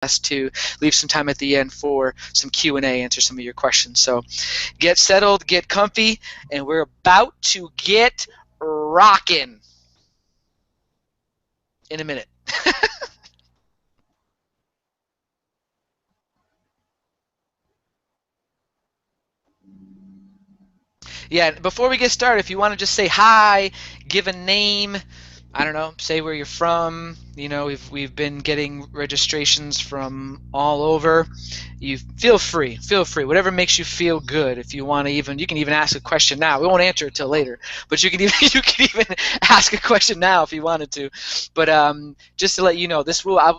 to leave some time at the end for some Q&A, answer some of your questions. So get settled, get comfy, and we're about to get rocking in a minute. Yeah, before we get started, if you want to just say hi, give a name, I don't know, say where you're from. You know, we've been getting registrations from all over. You feel free, whatever makes you feel good. If you want to you can even ask a question now. We won't answer it till later, but you can even you can even ask a question now if you wanted to. But just to let you know,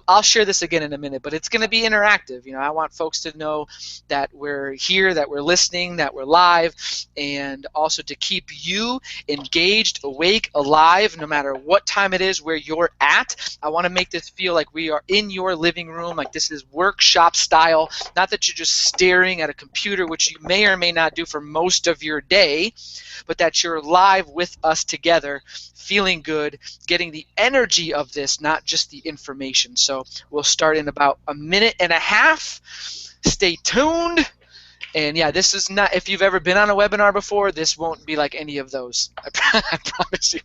I'll share this again in a minute, but it's going to be interactive. You know, I want folks to know that we're here, that we're listening, that we're live, and also to keep you engaged, awake, alive, no matter what time it is where you're at. I want to make this feel like we are in your living room, like this is workshop style, not that you're just staring at a computer, which you may or may not do for most of your day, but that you're live with us together, feeling good, getting the energy of this, not just the information. So we'll start in about a minute and a half. Stay tuned. And yeah, this is not, if you've ever been on a webinar before, this won't be like any of those. I promise you.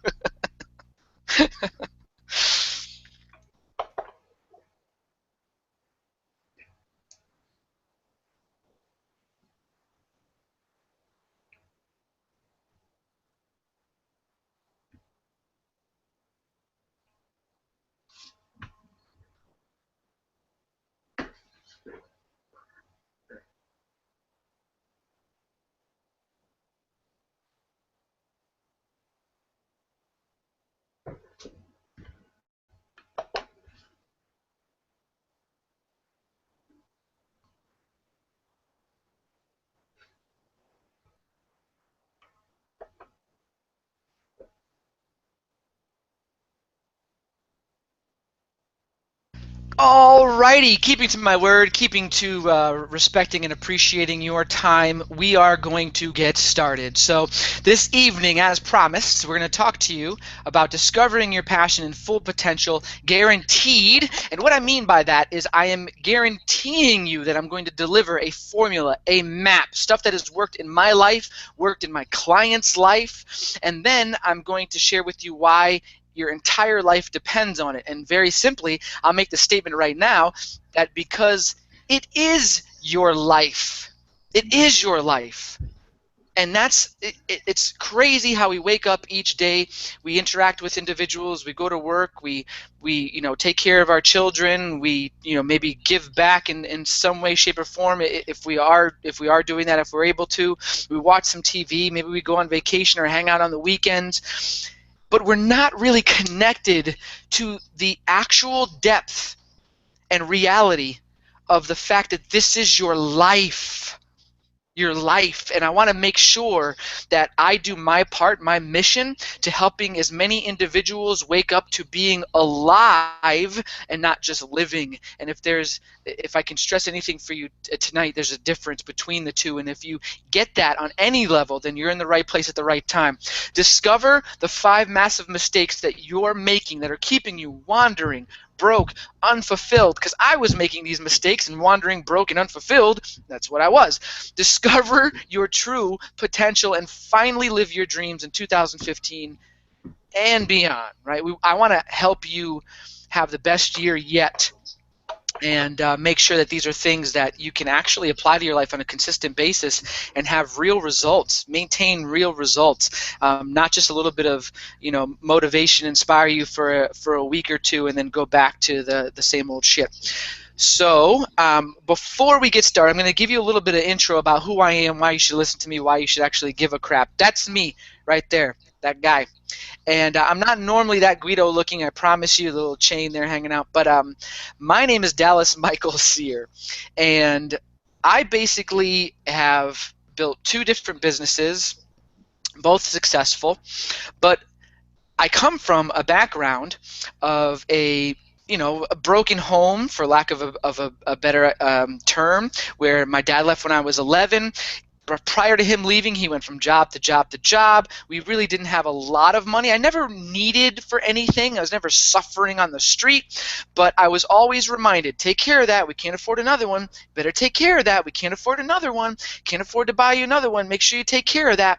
Alrighty, keeping to my word, keeping to respecting and appreciating your time, we are going to get started. So this evening, as promised, we're going to talk to you about discovering your passion and full potential, guaranteed. And what I mean by that is I am guaranteeing you that I'm going to deliver a formula, a map, stuff that has worked in my life, worked in my client's life, and then I'm going to share with you why your entire life depends on it. And very simply, I'll make the statement right now that because it is your life, it is your life. And it's crazy how we wake up each day, we interact with individuals, we go to work, we take care of our children, we maybe give back in some way, shape, or form if we are doing that, if we're able to. We watch some TV, maybe we go on vacation or hang out on the weekends, but we're not really connected to the actual depth and reality of the fact that this is your life. Your life. And I want to make sure that I do my part, my mission, to helping as many individuals wake up to being alive and not just living. And if I can stress anything for you tonight, there's a difference between the two. And if you get that on any level, then you're in the right place at the right time. Discover the 5 massive mistakes that you're making that are keeping you wandering, broke, unfulfilled, because I was making these mistakes and wandering, broke, and unfulfilled. That's what I was. Discover your true potential and finally live your dreams in 2015 and beyond, right? I want to help you have the best year yet, and make sure that these are things that you can actually apply to your life on a consistent basis and have real results, maintain real results, not just a little bit of motivation, inspire you for a week or two, and then go back to the same old shit. So before we get started, I'm going to give you a little bit of intro about who I am, why you should listen to me, why you should actually give a crap. That's me right there, that guy. And I'm not normally that Guido looking, I promise you, the little chain there hanging out. But my name is Dallas Michael Sear. And I basically have built 2 different businesses, both successful. But I come from a background of a broken home, for lack of a better term, where my dad left when I was 11. prior to him leaving, he went from job to job to job. We really didn't have a lot of money. I never needed for anything. I was never suffering on the street, but I was always reminded, take care of that. We can't afford another one. Better take care of that. We can't afford another one. Can't afford to buy you another one. Make sure you take care of that.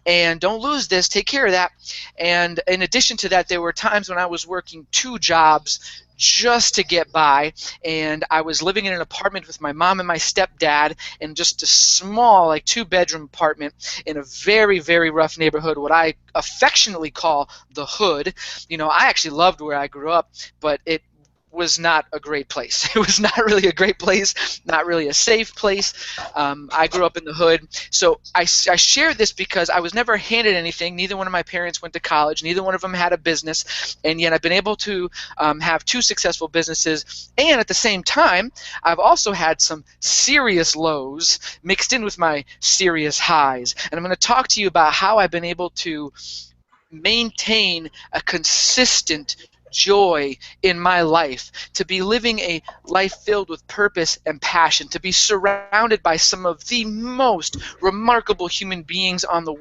And don't lose this. Take care of that. And in addition to that, there were times when I was working 2 jobs just to get by, and I was living in an apartment with my mom and my stepdad in just a small, like 2-bedroom apartment in a very, very rough neighborhood, what I affectionately call the hood. You know, I actually loved where I grew up, but it was not a great place. It was not really a great place, not really a safe place. I grew up in the hood. So I share this because I was never handed anything. Neither one of my parents went to college. Neither one of them had a business. And yet I've been able to have 2 successful businesses. And at the same time, I've also had some serious lows mixed in with my serious highs. And I'm going to talk to you about how I've been able to maintain a consistent joy in my life, to be living a life filled with purpose and passion, to be surrounded by some of the most remarkable human beings in the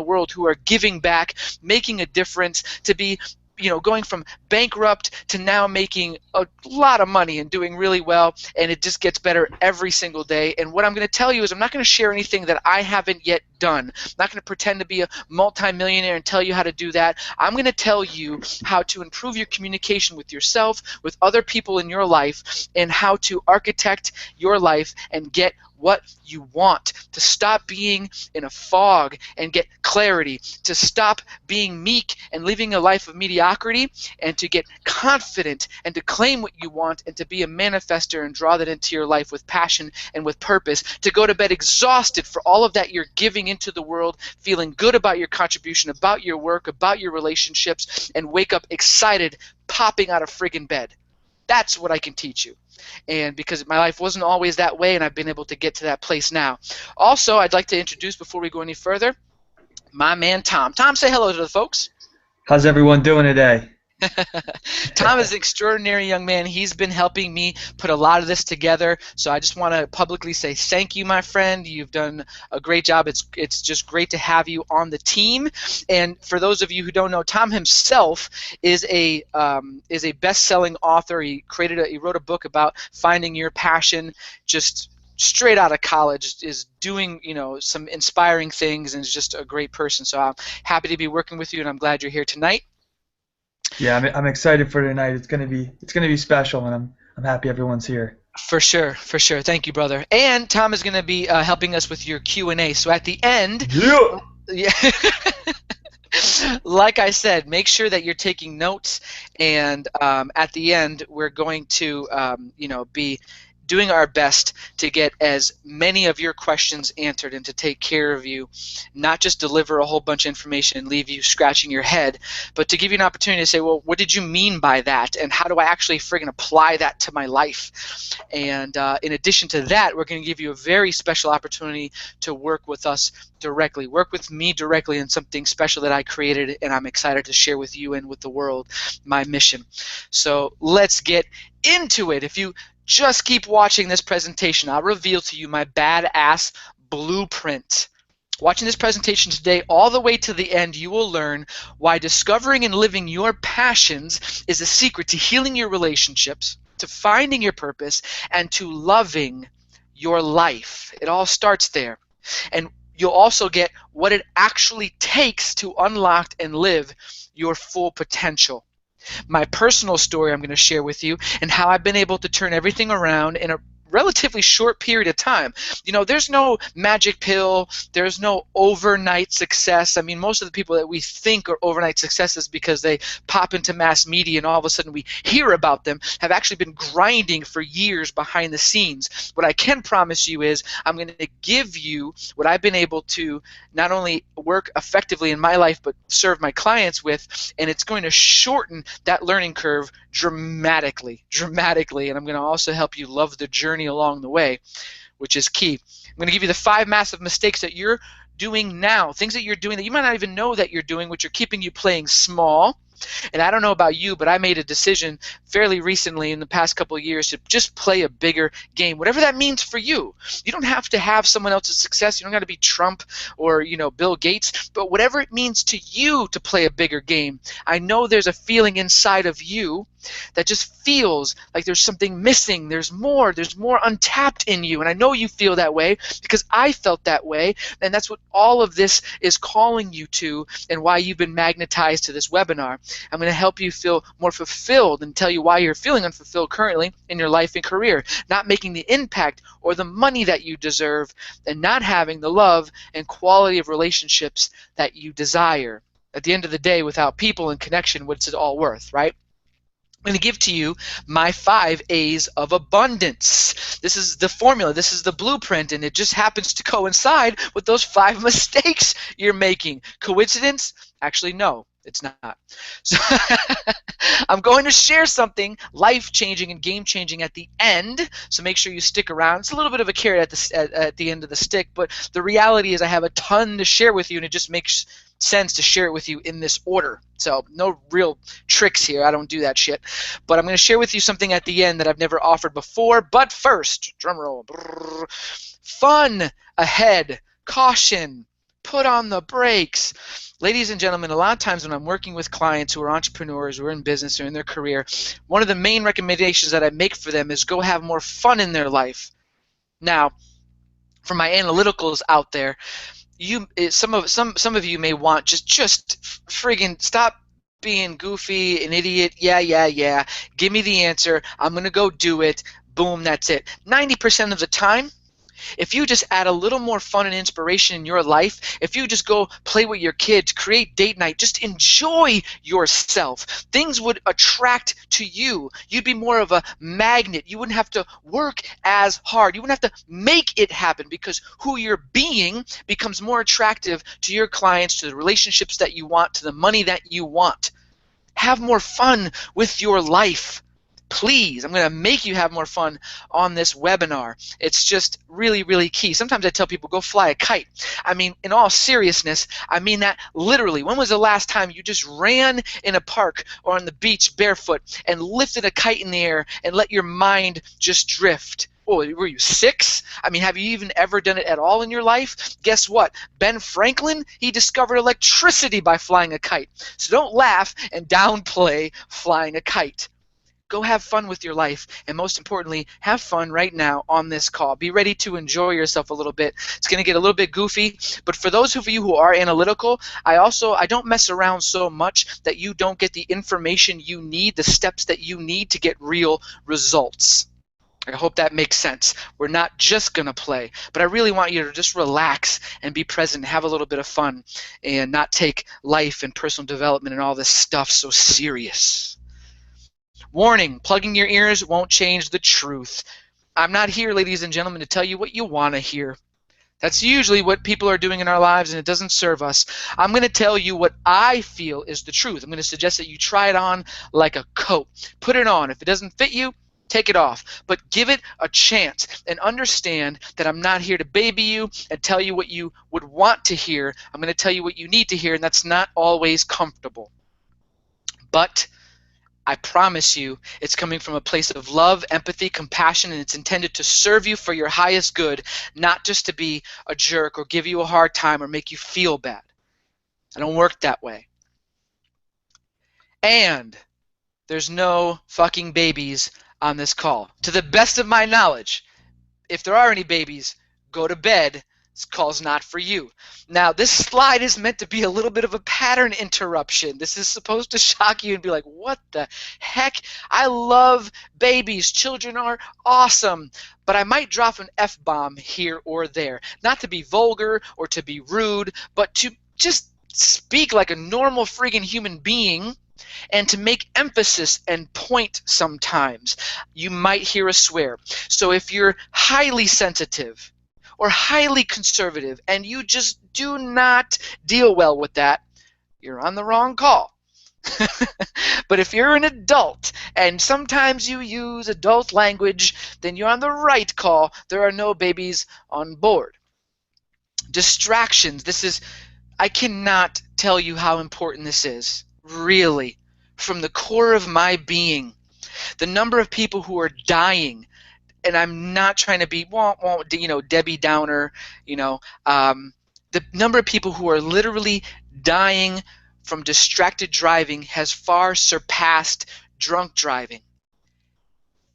world who are giving back, making a difference, to be going from bankrupt to now making a lot of money and doing really well, and it just gets better every single day. And what I'm going to tell you is I'm not going to share anything that I haven't yet done. I'm not going to pretend to be a multimillionaire and tell you how to do that. I'm going to tell you how to improve your communication with yourself, with other people in your life, and how to architect your life and get what you want, to stop being in a fog and get clarity, to stop being meek and living a life of mediocrity, and to get confident and to claim what you want and to be a manifester and draw that into your life with passion and with purpose, to go to bed exhausted for all of that you're giving into the world, feeling good about your contribution, about your work, about your relationships, and wake up excited, popping out of friggin' bed. That's what I can teach you. And because my life wasn't always that way, and I've been able to get to that place now. Also, I'd like to introduce, before we go any further, my man Tom. Tom, say hello to the folks. How's everyone doing today? Tom is an extraordinary young man. He's been helping me put a lot of this together. So I just want to publicly say thank you, my friend. You've done a great job. It's just great to have you on the team. And for those of you who don't know, Tom himself is a best-selling author. He wrote a book about finding your passion, just straight out of college, is doing some inspiring things, and is just a great person. So I'm happy to be working with you, and I'm glad you're here tonight. Yeah, I'm excited for tonight. It's gonna be special, and I'm happy everyone's here. For sure. Thank you, brother. And Tom is gonna be helping us with your Q&A. So at the end, yeah. Like I said, make sure that you're taking notes, and at the end, we're going to be doing our best to get as many of your questions answered and to take care of you, not just deliver a whole bunch of information and leave you scratching your head, but to give you an opportunity to say, well, what did you mean by that, and how do I actually friggin' apply that to my life? And in addition to that, we're going to give you a very special opportunity to work with us directly, work with me directly in something special that I created, and I'm excited to share with you and with the world my mission. So let's get into it. If you just keep watching this presentation, I'll reveal to you my badass blueprint. Watching this presentation today all the way to the end, you will learn why discovering and living your passions is a secret to healing your relationships, to finding your purpose, and to loving your life. It all starts there. And you'll also get what it actually takes to unlock and live your full potential. My personal story I'm going to share with you, and how I've been able to turn everything around in a relatively short period of time. There's no magic pill. There's no overnight success. I mean, most of the people that we think are overnight successes because they pop into mass media and all of a sudden we hear about them have actually been grinding for years behind the scenes. What I can promise you is I'm going to give you what I've been able to not only work effectively in my life but serve my clients with, and it's going to shorten that learning curve dramatically, and I'm going to also help you love the journey along the way, which is key. I'm going to give you the 5 massive mistakes that you're doing now, things that you're doing that you might not even know that you're doing, which are keeping you playing small And I don't know about you, but I made a decision fairly recently in the past couple of years to just play a bigger game, whatever that means for you. You don't have to have someone else's success. You don't got to be Trump or, Bill Gates, but whatever it means to you to play a bigger game. I know there's a feeling inside of you that just feels like there's something missing. There's more untapped in you. And I know you feel that way because I felt that way. And that's what all of this is calling you to, and why you've been magnetized to this webinar. I'm going to help you feel more fulfilled and tell you why you're feeling unfulfilled currently in your life and career, not making the impact or the money that you deserve, and not having the love and quality of relationships that you desire. At the end of the day, without people and connection, what's it all worth, right? I'm going to give to you my 5 A's of abundance. This is the formula. This is the blueprint, and it just happens to coincide with those 5 mistakes you're making. Coincidence? Actually, no, it's not. So I'm going to share something life-changing and game-changing at the end, so make sure you stick around. It's a little bit of a carrot at the end of the stick, but the reality is I have a ton to share with you, and it just makes sense to share it with you in this order. So no real tricks here. I don't do that shit. But I'm going to share with you something at the end that I've never offered before. But first, drum roll. Fun ahead. Caution. Put on the brakes. Ladies and gentlemen, a lot of times when I'm working with clients who are entrepreneurs, who are in business or in their career, one of the main recommendations that I make for them is go have more fun in their life. Now, for my analyticals out there, some of you may want just friggin' stop being goofy, an idiot. Yeah. Give me the answer. I'm gonna go do it. Boom, that's it. 90% of the time, if you just add a little more fun and inspiration in your life, if you just go play with your kids, create date night, just enjoy yourself, things would attract to you. You'd be more of a magnet. You wouldn't have to work as hard. You wouldn't have to make it happen, because who you're being becomes more attractive to your clients, to the relationships that you want, to the money that you want. Have more fun with your life. Please, I'm going to make you have more fun on this webinar. It's just really, really key. Sometimes I tell people, go fly a kite. I mean, in all seriousness, I mean that literally. When was the last time you just ran in a park or on the beach barefoot and lifted a kite in the air and let your mind just drift? Oh, were you 6? I mean, have you even ever done it at all in your life? Guess what? Ben Franklin, he discovered electricity by flying a kite. So don't laugh and downplay flying a kite. Go have fun with your life, and most importantly, have fun right now on this call. Be ready to enjoy yourself a little bit. It's going to get a little bit goofy, but for those of you who are analytical, I don't mess around so much that you don't get the information you need, the steps that you need to get real results. I hope that makes sense. We're not just going to play, but I really want you to just relax and be present, have a little bit of fun, and not take life and personal development and all this stuff so serious. Warning, plugging your ears won't change the truth. I'm not here, ladies and gentlemen, to tell you what you want to hear. That's usually what people are doing in our lives, and it doesn't serve us. I'm going to tell you what I feel is the truth. I'm going to suggest that you try it on like a coat. Put it on. If it doesn't fit you, take it off. But give it a chance and understand that I'm not here to baby you and tell you what you would want to hear. I'm going to tell you what you need to hear, and that's not always comfortable. But I promise you, it's coming from a place of love, empathy, compassion, and it's intended to serve you for your highest good, not just to be a jerk or give you a hard time or make you feel bad. I don't work that way. And there's no fucking babies on this call. To the best of my knowledge, if there are any babies, go to bed. This call's not for you. Now, this slide is meant to be a little bit of a pattern interruption. This is supposed to shock you and be like, what the heck? I love babies. Children are awesome. But I might drop an F-bomb here or there. Not to be vulgar or to be rude, but to just speak like a normal friggin' human being and to make emphasis and point sometimes. You might hear a swear. So if you're highly sensitive or highly conservative, and you just do not deal well with that, you're on the wrong call. But if you're an adult, and sometimes you use adult language, then you're on the right call. There are no babies on board. Distractions. I cannot tell you how important this is. Really. from the core of my being, the number of people who are dying, and I'm not trying to be, Debbie Downer, the number of people who are literally dying from distracted driving has far surpassed drunk driving.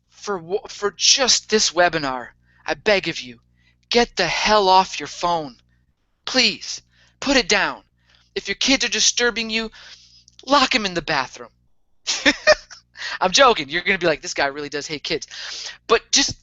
For just this webinar, I beg of you, get the hell off your phone. Please, put it down. If your kids are disturbing you, lock them in the bathroom. I'm joking. You're going to be like, this guy really does hate kids. But just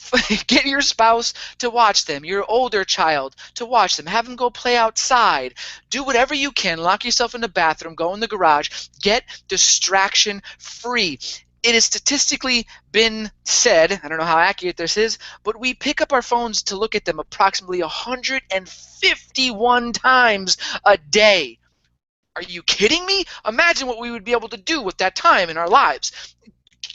get your spouse to watch them, your older child to watch them. Have them go play outside. Do whatever you can. Lock yourself in the bathroom. Go in the garage. Get distraction free. It has statistically been said, I don't know how accurate this is, but we pick up our phones to look at them approximately 151 times a day. Are you kidding me? Imagine what we would be able to do with that time in our lives.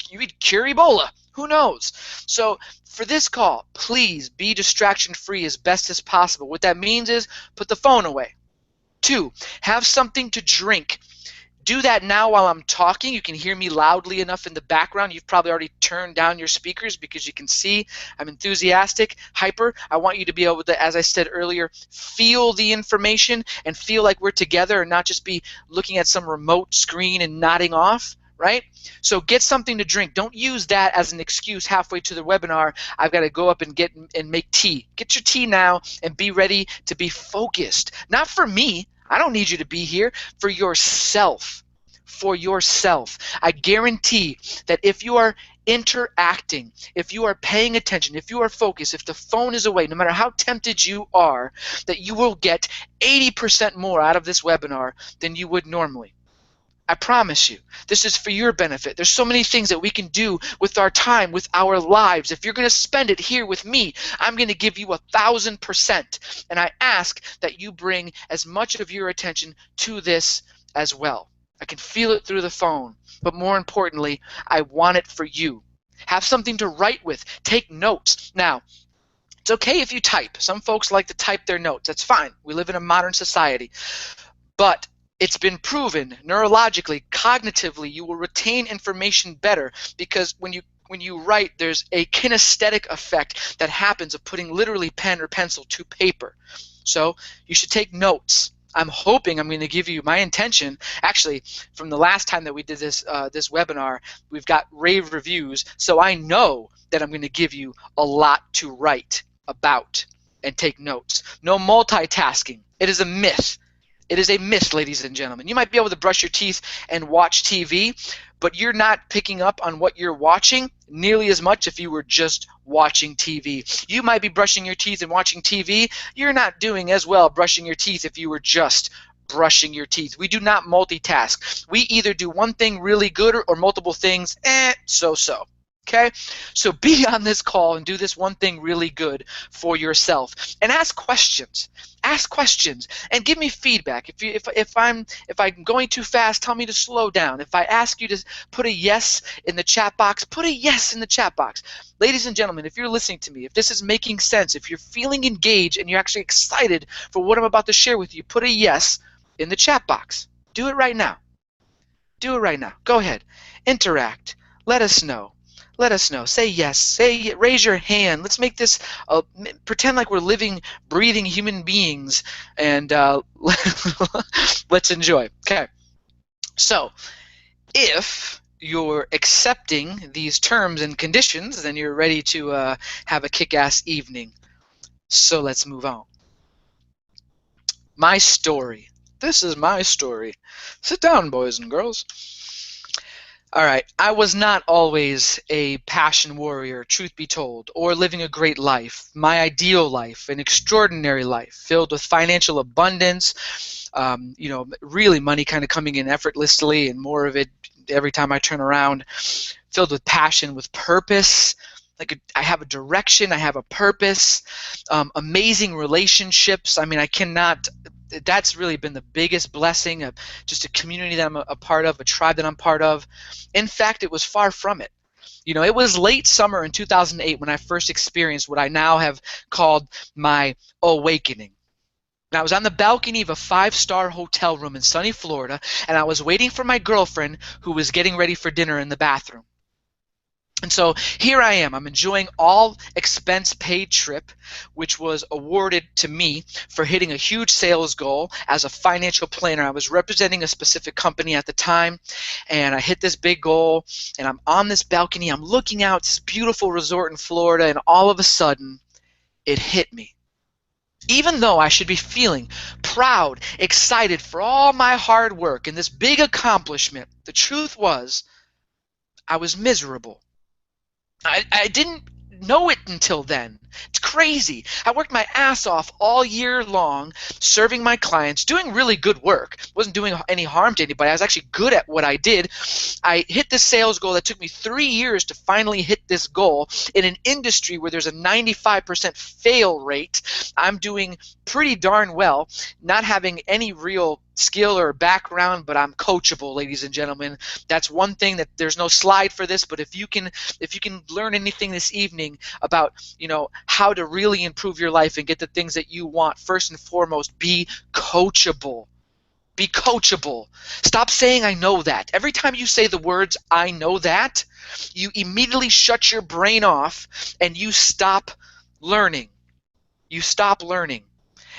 You would cure Ebola. Who knows? So for this call, please be distraction-free as best as possible. What that means is put the phone away. 2, have something to drink. Do that now while I'm talking. You can hear me loudly enough in the background. You've probably already turned down your speakers because you can see I'm enthusiastic, hyper. I want you to be able to, as I said earlier, feel the information and feel like we're together and not just be looking at some remote screen and nodding off, right? So get something to drink. Don't use that as an excuse halfway to the webinar. I've got to go up and make tea. Get your tea now and be ready to be focused. Not for me. I don't need you to be here. For yourself. For yourself. I guarantee that if you are interacting, if you are paying attention, if you are focused, if the phone is away, no matter how tempted you are, that you will get 80% more out of this webinar than you would normally. I promise you. This is for your benefit. There's so many things that we can do with our time, with our lives. If you're going to spend it here with me, I'm going to give you 1,000%. And I ask that you bring as much of your attention to this as well. I can feel it through the phone. But more importantly, I want it for you. Have something to write with. Take notes. Now, it's okay if you type. Some folks like to type their notes. That's fine. We live in a modern society. But it's been proven neurologically, cognitively, you will retain information better because when you write, there's a kinesthetic effect that happens of putting literally pen or pencil to paper. So you should take notes. I'm hoping I'm going to give you my intention. Actually, from the last time that we did this webinar, we've got rave reviews, so I know that I'm going to give you a lot to write about and take notes. No multitasking. It is a myth. It is a myth, ladies and gentlemen. You might be able to brush your teeth and watch TV, but you're not picking up on what you're watching nearly as much if you were just watching TV. You might be brushing your teeth and watching TV. You're not doing as well brushing your teeth if you were just brushing your teeth. We do not multitask. We either do one thing really good or multiple things, so-so. Okay? So be on this call and do this one thing really good for yourself. And ask questions. Ask questions and give me feedback. If I'm going too fast, tell me to slow down. If I ask you to put a yes in the chat box, put a yes in the chat box. Ladies and gentlemen, if you're listening to me, if this is making sense, if you're feeling engaged and you're actually excited for what I'm about to share with you, put a yes in the chat box. Do it right now. Do it right now. Go ahead. Interact. Let us know. Let us know. Say yes. Raise your hand. Let's make this pretend like we're living, breathing human beings, and let's enjoy. Okay. So, if you're accepting these terms and conditions, then you're ready to have a kick-ass evening. So let's move on. My story. This is my story. Sit down, boys and girls. All right, I was not always a passion warrior, truth be told, or living a great life, my ideal life, an extraordinary life, filled with financial abundance, really money kind of coming in effortlessly and more of it every time I turn around, filled with passion, with purpose. Like I have a direction, I have a purpose, amazing relationships. I mean, that's really been the biggest blessing of just a community that I'm a part of, a tribe that I'm part of. In fact, it was far from it. It was late summer in 2008 when I first experienced what I now have called my awakening. And I was on the balcony of a 5-star hotel room in sunny Florida, and I was waiting for my girlfriend who was getting ready for dinner in the bathroom. And so here I am. I'm enjoying all expense paid trip, which was awarded to me for hitting a huge sales goal as a financial planner. I was representing a specific company at the time, and I hit this big goal, and I'm on this balcony. I'm looking out this beautiful resort in Florida, and all of a sudden, it hit me. Even though I should be feeling proud, excited for all my hard work and this big accomplishment, the truth was I was miserable. I didn't know it until then. It's crazy. I worked my ass off all year long serving my clients, doing really good work. Wasn't doing any harm to anybody. I was actually good at what I did. I hit this sales goal that took me 3 years to finally hit this goal in an industry where there's a 95% fail rate. I'm doing pretty darn well, not having any real skill or background, but I'm coachable, ladies and gentlemen. That's one thing that there's no slide for this, but if you can learn anything this evening about, how to really improve your life and get the things that you want, first and foremost, be coachable. Be coachable. Stop saying I know that. Every time you say the words I know that, you immediately shut your brain off and you stop learning. You stop learning.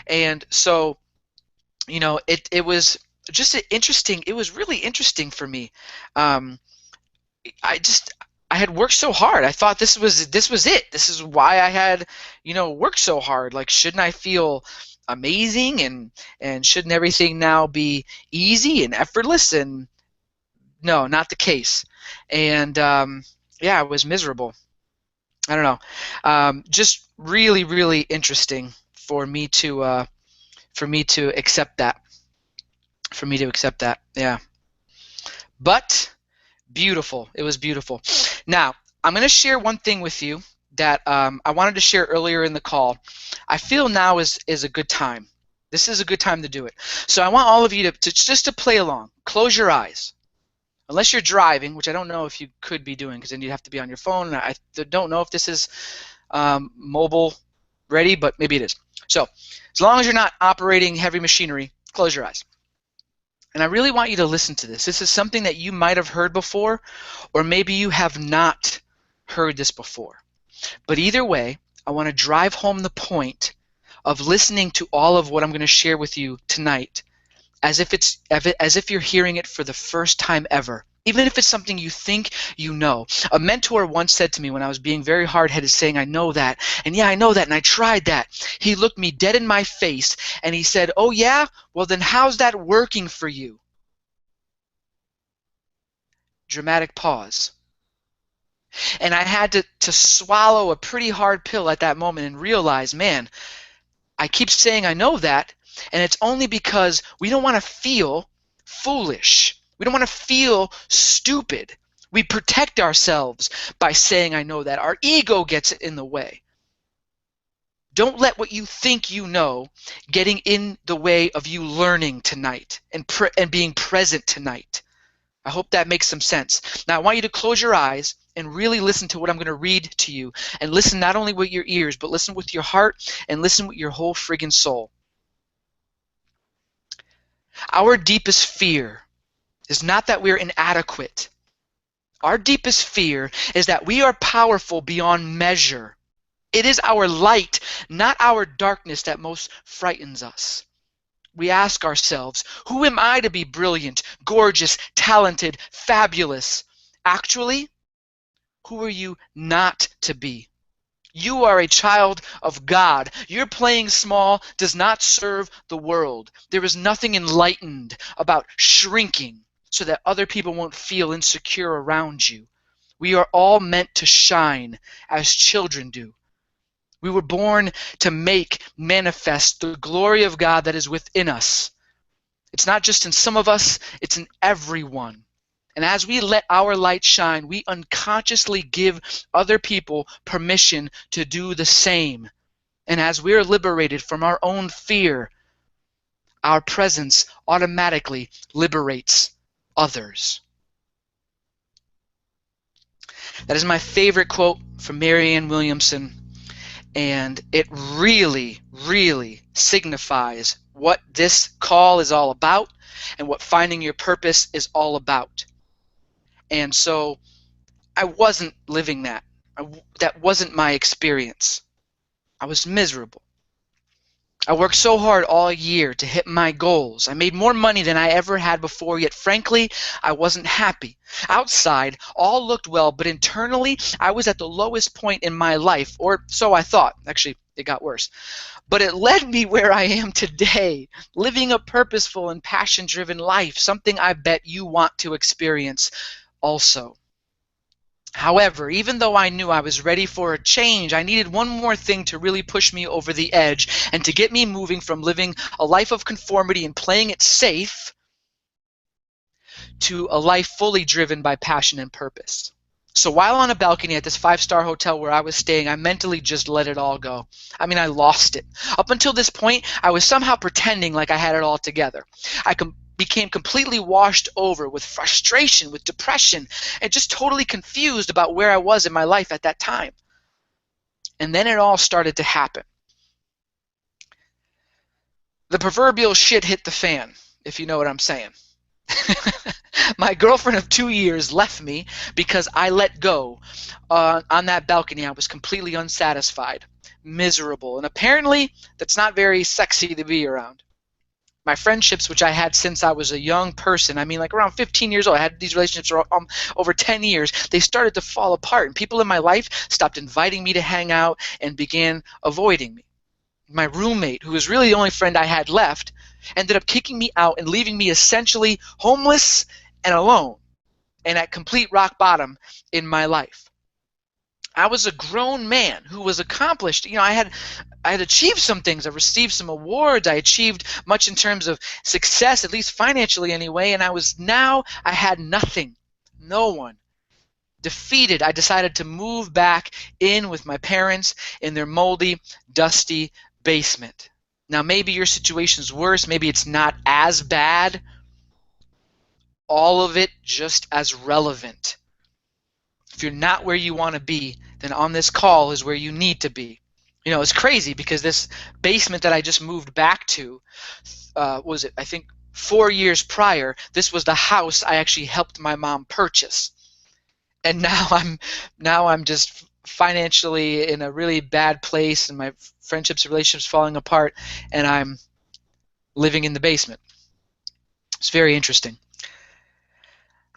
And so, it was just it was really interesting for me. I had worked so hard. I thought this was it. This is why I had, worked so hard. Like, shouldn't I feel amazing and shouldn't everything now be easy and effortless? And no, not the case. And yeah, I was miserable. I don't know. Just really, really interesting for me to accept that. For me to accept that. Yeah. But beautiful. It was beautiful. Now, I'm going to share one thing with you that I wanted to share earlier in the call. I feel now is a good time. This is a good time to do it. So I want all of you to just to play along. Close your eyes. Unless you're driving, which I don't know if you could be doing, because then you'd have to be on your phone. I don't know if this is mobile ready, but maybe it is. So as long as you're not operating heavy machinery, close your eyes. And I really want you to listen to this. This is something that you might have heard before, or maybe you have not heard this before. But either way, I want to drive home the point of listening to all of what I'm going to share with you tonight as if you're hearing it for the first time ever, even if it's something you think you know. A mentor once said to me when I was being very hard-headed, saying, I know that, and yeah, I know that, and I tried that. He looked me dead in my face, and he said, oh yeah? Well then how's that working for you? Dramatic pause. And I had to swallow a pretty hard pill at that moment and realize, man, I keep saying I know that, and it's only because we don't want to feel foolish. We don't want to feel stupid. We protect ourselves by saying I know that. Our ego gets in the way. Don't let what you think you know getting in the way of you learning tonight and being present tonight. I hope that makes some sense. Now I want you to close your eyes and really listen to what I'm going to read to you, and listen not only with your ears, but listen with your heart and listen with your whole friggin' soul. Our deepest fear is not that we're inadequate. Our deepest fear is that we are powerful beyond measure. It is our light, not our darkness, that most frightens us. We ask ourselves, who am I to be brilliant, gorgeous, talented, fabulous? Actually, who are you not to be? You are a child of God. Your playing small does not serve the world. There is nothing enlightened about shrinking so that other people won't feel insecure around you. We are all meant to shine as children do. We were born to make manifest the glory of God that is within us. It's not just in some of us, it's in everyone. And as we let our light shine, we unconsciously give other people permission to do the same. And as we're liberated from our own fear, our presence automatically liberates others. That is my favorite quote from Marianne Williamson. And it really, really signifies what this call is all about and what finding your purpose is all about. And so I wasn't living that. That wasn't my experience. I was miserable. I worked so hard all year to hit my goals. I made more money than I ever had before, yet frankly, I wasn't happy. Outside, all looked well, but internally, I was at the lowest point in my life, or so I thought. Actually, it got worse. But it led me where I am today, living a purposeful and passion-driven life, something I bet you want to experience also. However, even though I knew I was ready for a change, I needed one more thing to really push me over the edge and to get me moving from living a life of conformity and playing it safe to a life fully driven by passion and purpose. So while on a balcony at this 5-star hotel where I was staying, I mentally just let it all go. I mean, I lost it. Up until this point, I was somehow pretending like I had it all together. I became completely washed over with frustration, with depression, and just totally confused about where I was in my life at that time. And then it all started to happen. The proverbial shit hit the fan, if you know what I'm saying. My girlfriend of 2 years left me because I let go on that balcony. I was completely unsatisfied, miserable, and apparently that's not very sexy to be around. My friendships, which I had since I was a young person, I mean like around 15 years old, I had these relationships for over 10 years, they started to fall apart, and people in my life stopped inviting me to hang out and began avoiding me. My roommate, who was really the only friend I had left, ended up kicking me out and leaving me essentially homeless and alone and at complete rock bottom in my life. I was a grown man who was accomplished. You know, I had achieved some things. I received some awards. I achieved much in terms of success, at least financially anyway, and I had nothing, no one. Defeated, I decided to move back in with my parents in their moldy, dusty basement. Now, maybe your situation's worse. Maybe it's not as bad. All of it just as relevant. If you're not where you want to be, then on this call is where you need to be. You know, it's crazy because this basement that I just moved back to, I think 4 years prior, this was the house I actually helped my mom purchase. And now I'm just financially in a really bad place, and my friendships and relationships falling apart, and I'm living in the basement. It's very interesting.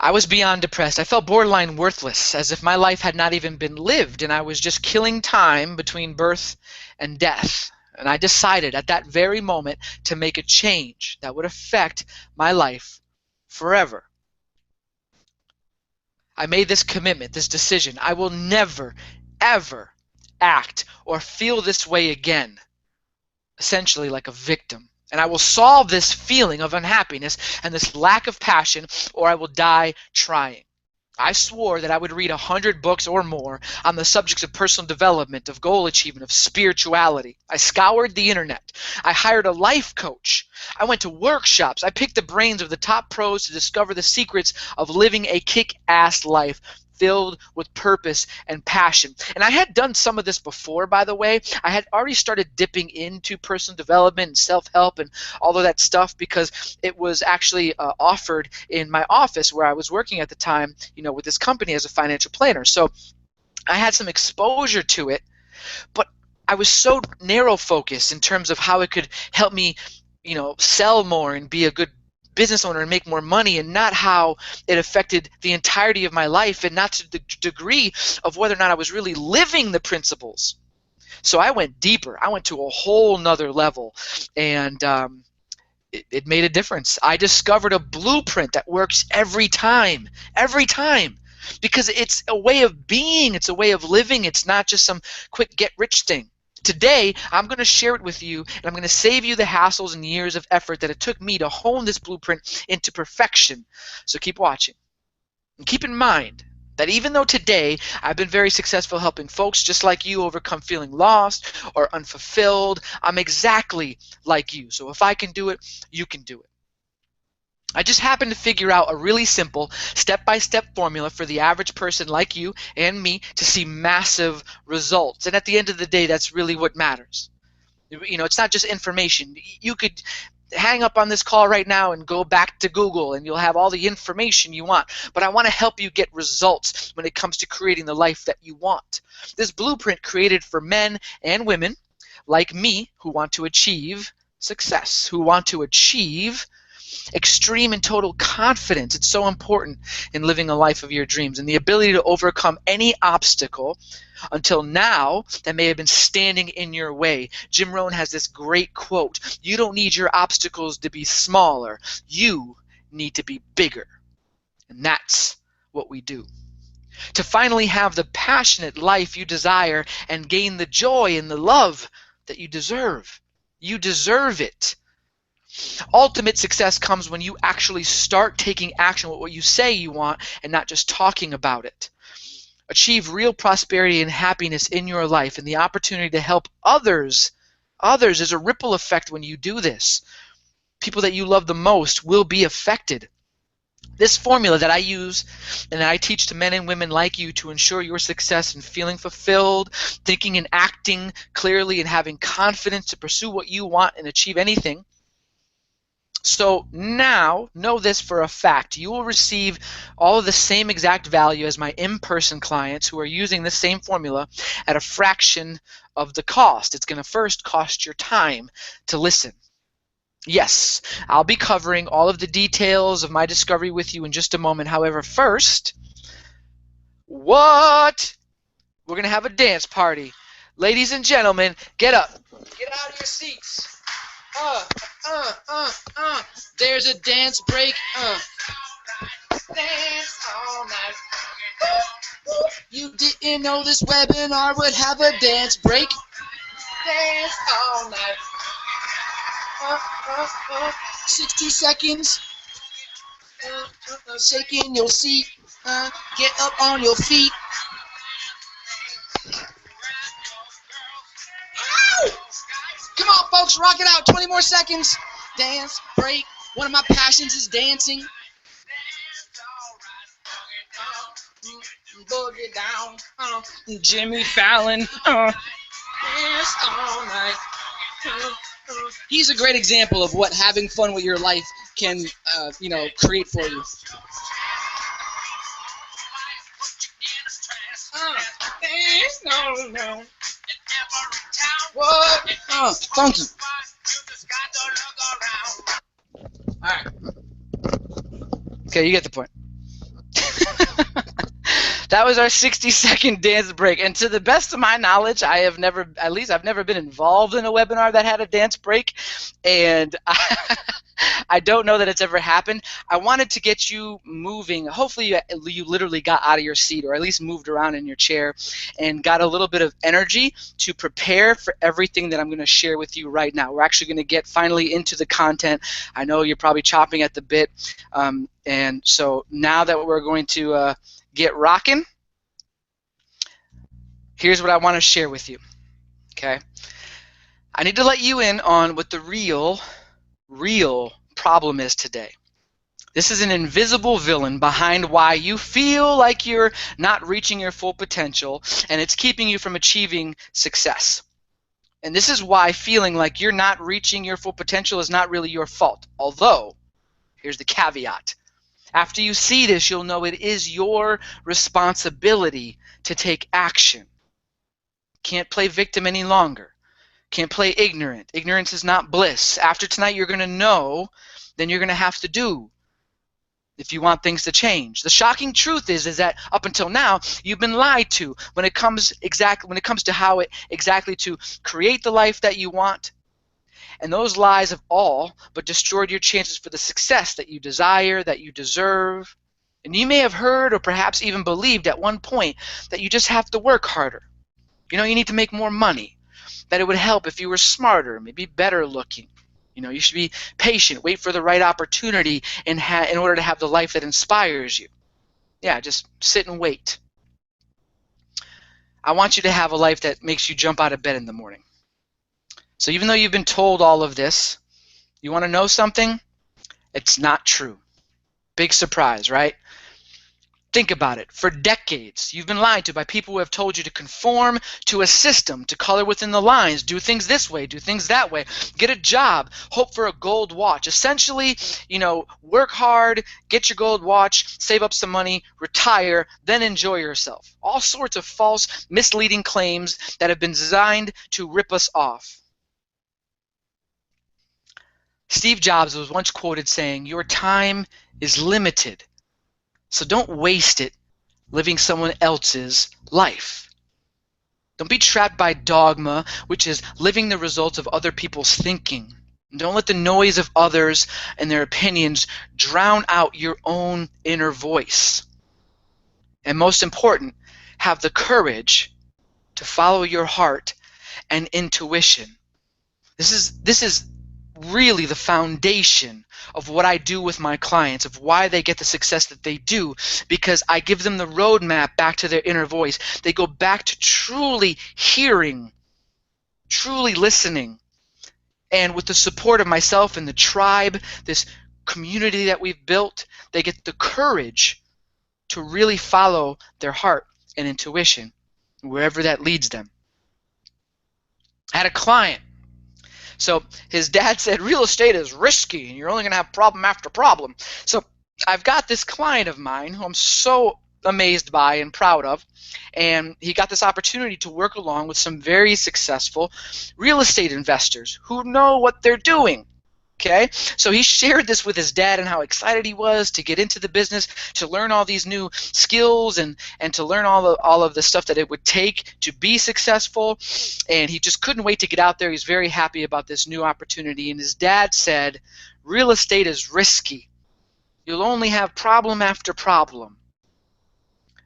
I was beyond depressed. I felt borderline worthless, as if my life had not even been lived, and I was just killing time between birth and death. And I decided at that very moment to make a change that would affect my life forever. I made this commitment, this decision. I will never, ever act or feel this way again, essentially like a victim. And I will solve this feeling of unhappiness and this lack of passion, or I will die trying. I swore that I would read 100 books or more on the subjects of personal development, of goal achievement, of spirituality. I scoured the internet. I hired a life coach. I went to workshops. I picked the brains of the top pros to discover the secrets of living a kick-ass life filled with purpose and passion. And I had done some of this before, by the way. I had already started dipping into personal development and self-help and all of that stuff because it was actually offered in my office where I was working at the time, you know, with this company as a financial planner. So I had some exposure to it, but I was so narrow focused in terms of how it could help me, you know, sell more and be a good business owner and make more money, and not how it affected the entirety of my life, and not to the degree of whether or not I was really living the principles. So I went deeper. I went to a whole nother level, and it made a difference. I discovered a blueprint that works every time, because it's a way of being, it's a way of living. It's not just some quick get-rich thing. Today, I'm going to share it with you, and I'm going to save you the hassles and years of effort that it took me to hone this blueprint into perfection. So keep watching. And keep in mind that even though today I've been very successful helping folks just like you overcome feeling lost or unfulfilled, I'm exactly like you. So if I can do it, you can do it. I just happened to figure out a really simple step-by-step formula for the average person like you and me to see massive results. And at the end of the day, that's really what matters. You know, it's not just information. You could hang up on this call right now and go back to Google and you'll have all the information you want. But I want to help you get results when it comes to creating the life that you want. This blueprint created for men and women like me who want to achieve success, who want to achieve extreme and total confidence. It's so important in living a life of your dreams, and the ability to overcome any obstacle until now that may have been standing in your way. Jim Rohn has this great quote: you don't need your obstacles to be smaller, you need to be bigger. And that's what we do. To finally have the passionate life you desire and gain the joy and the love that you deserve. You deserve it. Ultimate success comes when you actually start taking action with what you say you want and not just talking about it. Achieve real prosperity and happiness in your life, and the opportunity to help others. There's a ripple effect when you do this. People that you love the most will be affected. This formula that I use and that I teach to men and women like you to ensure your success in feeling fulfilled, thinking and acting clearly, and having confidence to pursue what you want and achieve anything. So now, know this for a fact. You will receive all of the same exact value as my in-person clients who are using this same formula at a fraction of the cost. It's going to first cost your time to listen. Yes, I'll be covering all of the details of my discovery with you in just a moment. However, first, we're going to have a dance party. Ladies and gentlemen, get up. Get out of your seats. There's a dance break. Dance all night. You didn't know this webinar would have a dance break. Dance all night. 60 seconds. Shaking your seat. Get up on your feet. Come on, folks, rock it out. 20 more seconds. Dance, break. One of my passions is dancing. Boogie down. Jimmy Fallon. Dance all night. He's a great example of what having fun with your life can, create for you. No. What? Funky. Alright. Okay, you get the point. That was our 60-second dance break. And to the best of my knowledge, I've never been involved in a webinar that had a dance break. And I don't know that it's ever happened. I wanted to get you moving. Hopefully you literally got out of your seat, or at least moved around in your chair and got a little bit of energy to prepare for everything that I'm going to share with you right now. We're actually going to get finally into the content. I know you're probably chopping at the bit. And so now that we're going to get rocking, here's what I want to share with you. Okay? I need to let you in on what the real problem is today. This is an invisible villain behind why you feel like you're not reaching your full potential, and it's keeping you from achieving success. And this is why feeling like you're not reaching your full potential is not really your fault. Although, here's the caveat. After you see this, you'll know it is your responsibility to take action. Can't play victim any longer. Can't play ignorant. Ignorance is not bliss. After tonight, you're going to know, then you're going to have to do if you want things to change. The shocking truth is that up until now, you've been lied to when it comes to how exactly to create the life that you want. And those lies have all but destroyed your chances for the success that you desire, that you deserve. And you may have heard or perhaps even believed at one point that you just have to work harder. You need to make more money. That it would help if you were smarter, maybe better looking. You should be patient, wait for the right opportunity in order to have the life that inspires you. Yeah, just sit and wait. I want you to have a life that makes you jump out of bed in the morning. So even though you've been told all of this, you want to know something? It's not true. Big surprise, right? Think about it. For decades, you've been lied to by people who have told you to conform to a system, to color within the lines, do things this way, do things that way, get a job, hope for a gold watch. Essentially, work hard, get your gold watch, save up some money, retire, then enjoy yourself. All sorts of false, misleading claims that have been designed to rip us off. Steve Jobs was once quoted saying, "Your time is limited. So don't waste it living someone else's life." Don't be trapped by dogma, which is living the results of other people's thinking. And don't let the noise of others and their opinions drown out your own inner voice. And most important, have the courage to follow your heart and intuition. This is really the foundation of what I do with my clients, of why they get the success that they do, because I give them the roadmap back to their inner voice. They go back to truly hearing, truly listening, and with the support of myself and the tribe, this community that we've built, they get the courage to really follow their heart and intuition, wherever that leads them. I had a client. So his dad said, real estate is risky and you're only going to have problem after problem. So I've got this client of mine who I'm so amazed by and proud of, and he got this opportunity to work along with some very successful real estate investors who know what they're doing. Okay, so he shared this with his dad and how excited he was to get into the business, to learn all these new skills and to learn all of the stuff that it would take to be successful. And he just couldn't wait to get out there. He's very happy about this new opportunity. And his dad said, real estate is risky. You'll only have problem after problem.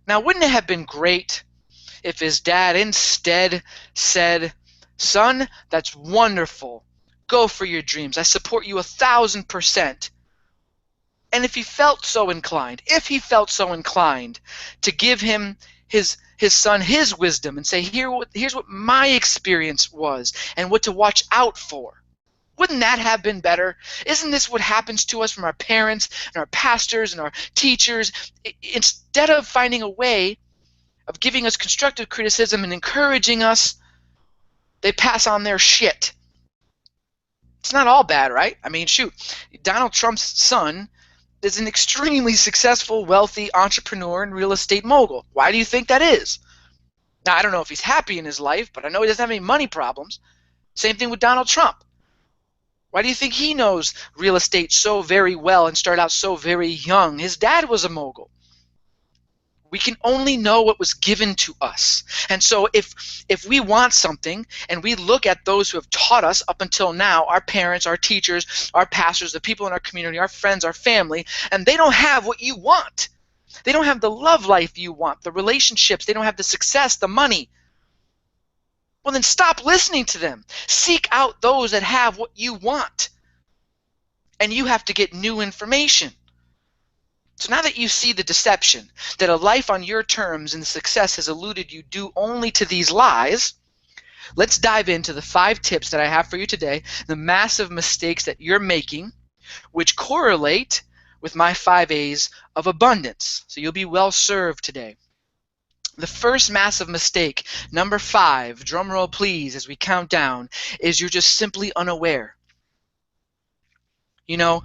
Now, wouldn't it have been great if his dad instead said, son, that's wonderful. Go for your dreams. I support you 1,000%. And if he felt so inclined, to give him his son his wisdom and say, here's what my experience was and what to watch out for, wouldn't that have been better? Isn't this what happens to us from our parents and our pastors and our teachers? Instead of finding a way of giving us constructive criticism and encouraging us, they pass on their shit. It's not all bad, right? I mean, shoot, Donald Trump's son is an extremely successful, wealthy entrepreneur and real estate mogul. Why do you think that is? Now, I don't know if he's happy in his life, but I know he doesn't have any money problems. Same thing with Donald Trump. Why do you think he knows real estate so very well and started out so very young? His dad was a mogul. We can only know what was given to us. And so if we want something and we look at those who have taught us up until now, our parents, our teachers, our pastors, the people in our community, our friends, our family, and they don't have what you want. They don't have the love life you want, the relationships, they don't have the success, the money. Well, then stop listening to them. Seek out those that have what you want. And you have to get new information. So now that you see the deception, that a life on your terms and success has eluded you due only to these lies, let's dive into the 5 tips that I have for you today, the massive mistakes that you're making, which correlate with my 5 A's of abundance. So you'll be well served today. The first massive mistake, number 5, drum roll please as we count down, is you're just simply unaware. You know,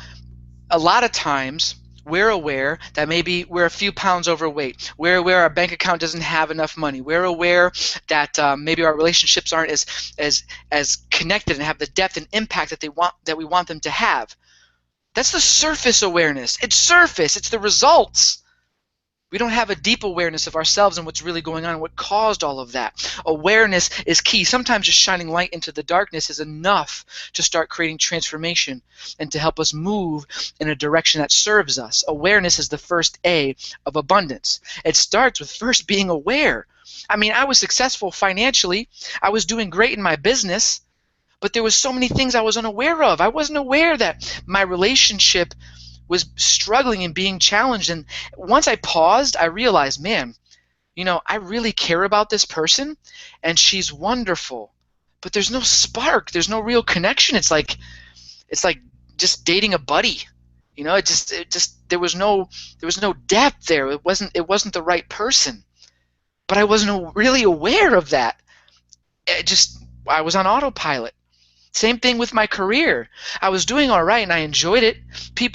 a lot of times we're aware that maybe we're a few pounds overweight. We're aware our bank account doesn't have enough money. We're aware that maybe our relationships aren't as connected and have the depth and impact that we want them to have. That's the surface awareness. It's surface. It's the results. We don't have a deep awareness of ourselves and what's really going on, what caused all of that. Awareness is key. Sometimes just shining light into the darkness is enough to start creating transformation and to help us move in a direction that serves us. Awareness is the first A of abundance. It starts with first being aware. I mean, I was successful financially. I was doing great in my business, but there was so many things I was unaware of. I wasn't aware that my relationship was struggling and being challenged. And once I paused, I realized, man, you know, I really care about this person and she's wonderful, but there's no spark. There's no real connection. It's like just dating a buddy. It just there was no depth there. It wasn't the right person. But I wasn't really aware of that. I was on autopilot. Same thing with my career. I was doing all right and I enjoyed it.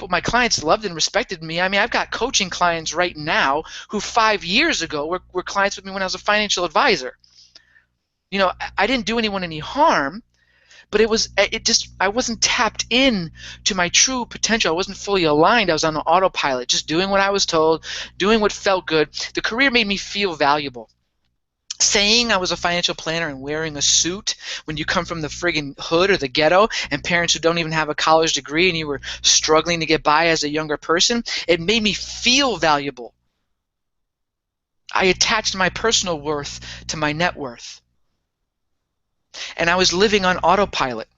My clients loved and respected me. I mean, I've got coaching clients right now who 5 years ago were clients with me when I was a financial advisor. I didn't do anyone any harm, but I wasn't tapped in to my true potential. I wasn't fully aligned. I was on autopilot, just doing what I was told, doing what felt good. The career made me feel valuable. Saying I was a financial planner and wearing a suit when you come from the friggin' hood or the ghetto and parents who don't even have a college degree and you were struggling to get by as a younger person, it made me feel valuable. I attached my personal worth to my net worth. And I was living on autopilot.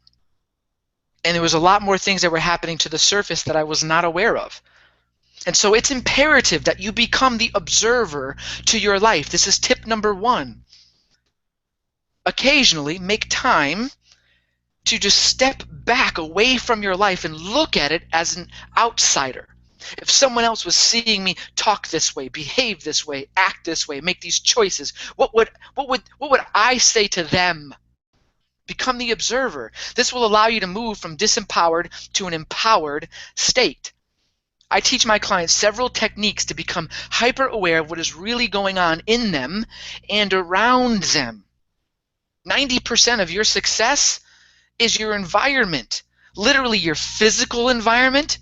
And there was a lot more things that were happening to the surface that I was not aware of. And so it's imperative that you become the observer to your life. This is tip number 1. Occasionally make time to just step back away from your life and look at it as an outsider. If someone else was seeing me talk this way, behave this way, act this way, make these choices, what would I say to them? Become the observer. This will allow you to move from disempowered to an empowered state. I teach my clients several techniques to become hyper aware of what is really going on in them and around them. 90% of your success is your environment. Literally your physical environment,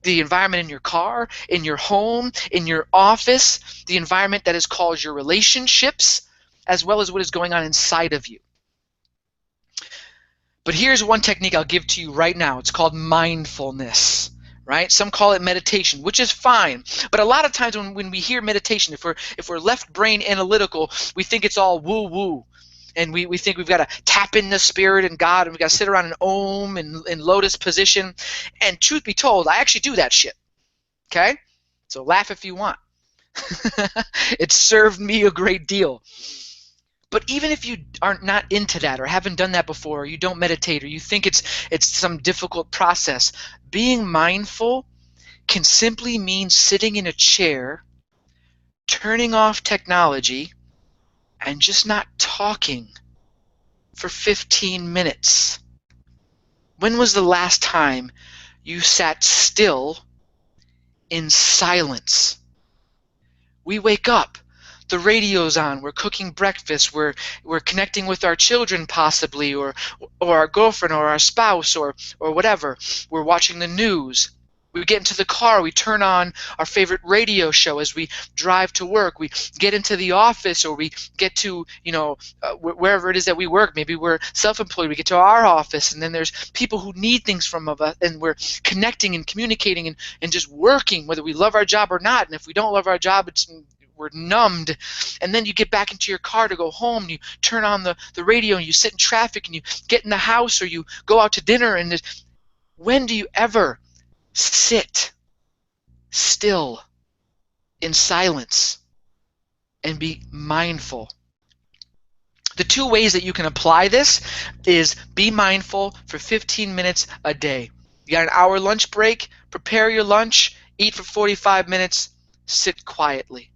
the environment in your car, in your home, in your office, the environment that is called your relationships, as well as what is going on inside of you. But here's one technique I'll give to you right now. It's called mindfulness. Right? Some call it meditation, which is fine. But a lot of times when we hear meditation, if we're left brain analytical, we think it's all woo-woo. And we think we've got to tap in the spirit and God, and we've got to sit around in Om and in lotus position. And truth be told, I actually do that shit. Okay? So laugh if you want. It served me a great deal. But even if you are not into that or haven't done that before, or you don't meditate, or you think it's some difficult process, being mindful can simply mean sitting in a chair, turning off technology, and just not talking for 15 minutes. When was the last time you sat still in silence? We wake up. The radio's on, we're cooking breakfast, we're connecting with our children possibly, or our girlfriend or our spouse or whatever. We're watching the news. We get into the car, we turn on our favorite radio show as we drive to work. We get into the office, or we get to, wherever it is that we work. Maybe we're self-employed, we get to our office, and then there's people who need things from us, and we're connecting and communicating and just working, whether we love our job or not. And if we don't love our job, we're numbed. And then you get back into your car to go home, and you turn on the radio, and you sit in traffic, and you get in the house, or you go out to dinner. And when do you ever sit still in silence and be mindful? The 2 ways that you can apply this is be mindful for 15 minutes a day. You got an hour lunch break, prepare your lunch, eat for 45 minutes, sit quietly.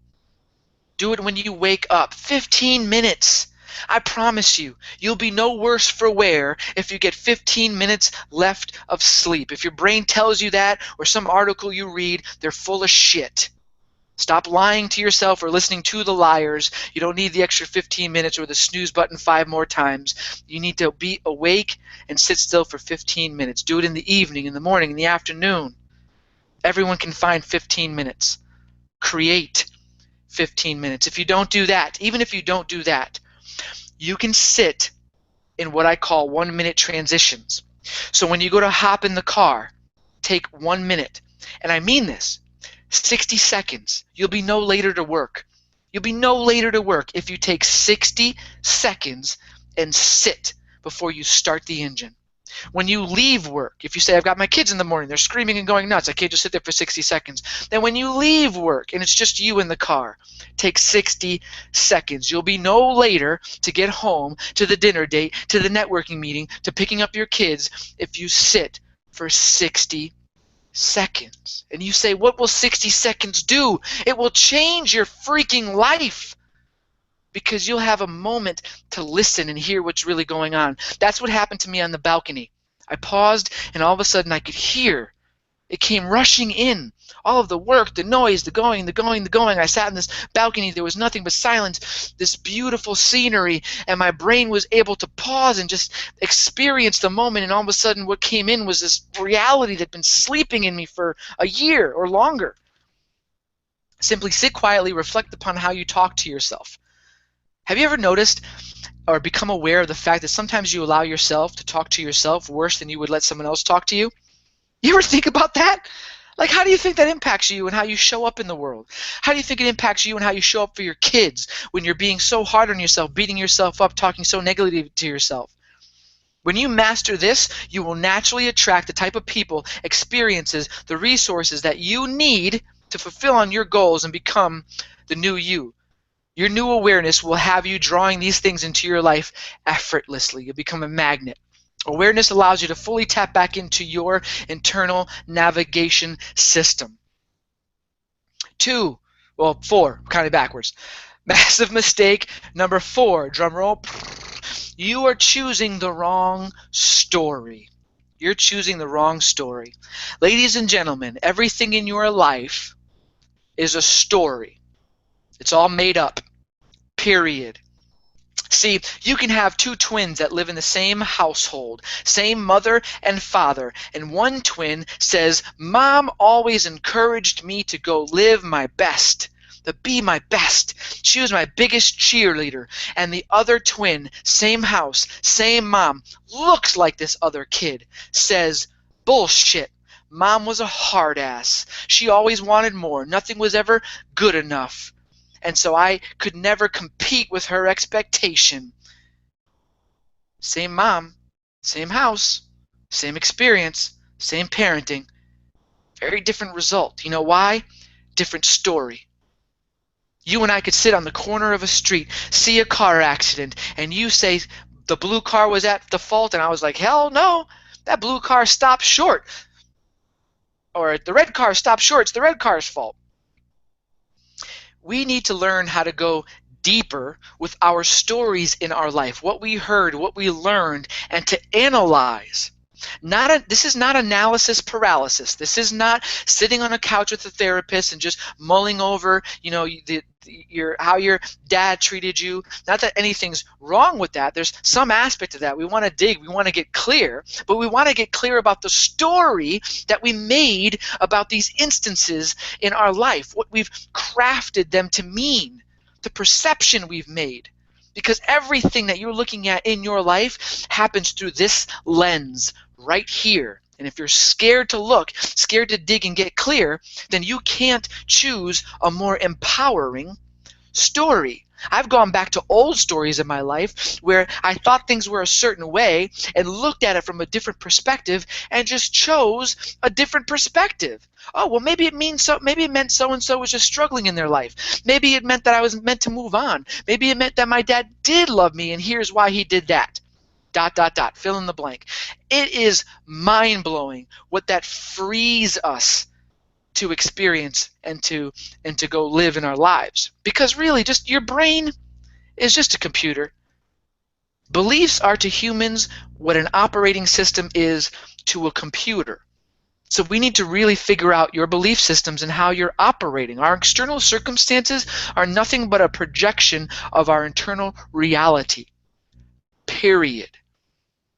Do it when you wake up. 15 minutes. I promise you, you'll be no worse for wear if you get 15 minutes left of sleep. If your brain tells you that, or some article you read, they're full of shit. Stop lying to yourself or listening to the liars. You don't need the extra 15 minutes or the snooze button 5 more times. You need to be awake and sit still for 15 minutes. Do it in the evening, in the morning, in the afternoon. Everyone can find 15 minutes. Create 15 minutes. If you don't do that, even if you don't do that, you can sit in what I call 1-minute transitions. So when you go to hop in the car, take 1 minute. And I mean this, 60 seconds. You'll be no later to work. You'll be no later to work if you take 60 seconds and sit before you start the engine. When you leave work, if you say, I've got my kids in the morning, they're screaming and going nuts, I can't just sit there for 60 seconds. Then when you leave work and it's just you in the car, take 60 seconds. You'll be no later to get home, to the dinner date, to the networking meeting, to picking up your kids if you sit for 60 seconds. And you say, what will 60 seconds do? It will change your freaking life, because you'll have a moment to listen and hear what's really going on. That's what happened to me on the balcony. I paused, and all of a sudden I could hear. It came rushing in. All of the work, the noise, the going, the going, the going. I sat in this balcony. There was nothing but silence, this beautiful scenery, and my brain was able to pause and just experience the moment. And all of a sudden what came in was this reality that had been sleeping in me for a year or longer. Simply sit quietly, reflect upon how you talk to yourself. Have you ever noticed or become aware of the fact that sometimes you allow yourself to talk to yourself worse than you would let someone else talk to you? You ever think about that? Like, how do you think that impacts you and how you show up in the world? How do you think it impacts you and how you show up for your kids when you're being so hard on yourself, beating yourself up, talking so negatively to yourself? When you master this, you will naturally attract the type of people, experiences, the resources that you need to fulfill on your goals and become the new you. Your new awareness will have you drawing these things into your life effortlessly. You'll become a magnet. Awareness allows you to fully tap back into your internal navigation system. 4, kind of backwards. Massive mistake number 4, drum roll. You are choosing the wrong story. You're choosing the wrong story. Ladies and gentlemen, everything in your life is a story. It's all made up. Period. See, you can have 2 twins that live in the same household, same mother and father, and one twin says, Mom always encouraged me to go live my best, to be my best. She was my biggest cheerleader. And the other twin, same house, same mom, looks like this other kid, says, bullshit. Mom was a hard ass. She always wanted more. Nothing was ever good enough. And so I could never compete with her expectation. Same mom, same house, same experience, same parenting. Very different result. You know why? Different story. You and I could sit on the corner of a street, see a car accident, and you say the blue car was at the fault, and I was like, hell no, that blue car stopped short. Or the red car stopped short, it's the red car's fault. We need to learn how to go deeper with our stories in our life, what we heard, what we learned, and to analyze. This is not analysis paralysis. This is not sitting on a couch with a therapist and just mulling over, how your dad treated you. Not that anything's wrong with that. There's some aspect of that. We want to dig. We want to get clear. But we want to get clear about the story that we made about these instances in our life, what we've crafted them to mean, the perception we've made. Because everything that you're looking at in your life happens through this lens right here. And if you're scared to look, scared to dig and get clear, then you can't choose a more empowering story. I've gone back to old stories in my life where I thought things were a certain way and looked at it from a different perspective and just chose a different perspective. Oh, well, maybe it meant so-and-so was just struggling in their life. Maybe it meant that I was meant to move on. Maybe it meant that my dad did love me and here's why he did that. ... Fill in the blank. It is mind-blowing what that frees us to experience and to go live in our lives. Because really, just your brain is just a computer. Beliefs are to humans what an operating system is to a computer. So we need to really figure out your belief systems and how you're operating. Our external circumstances are nothing but a projection of our internal reality. Period.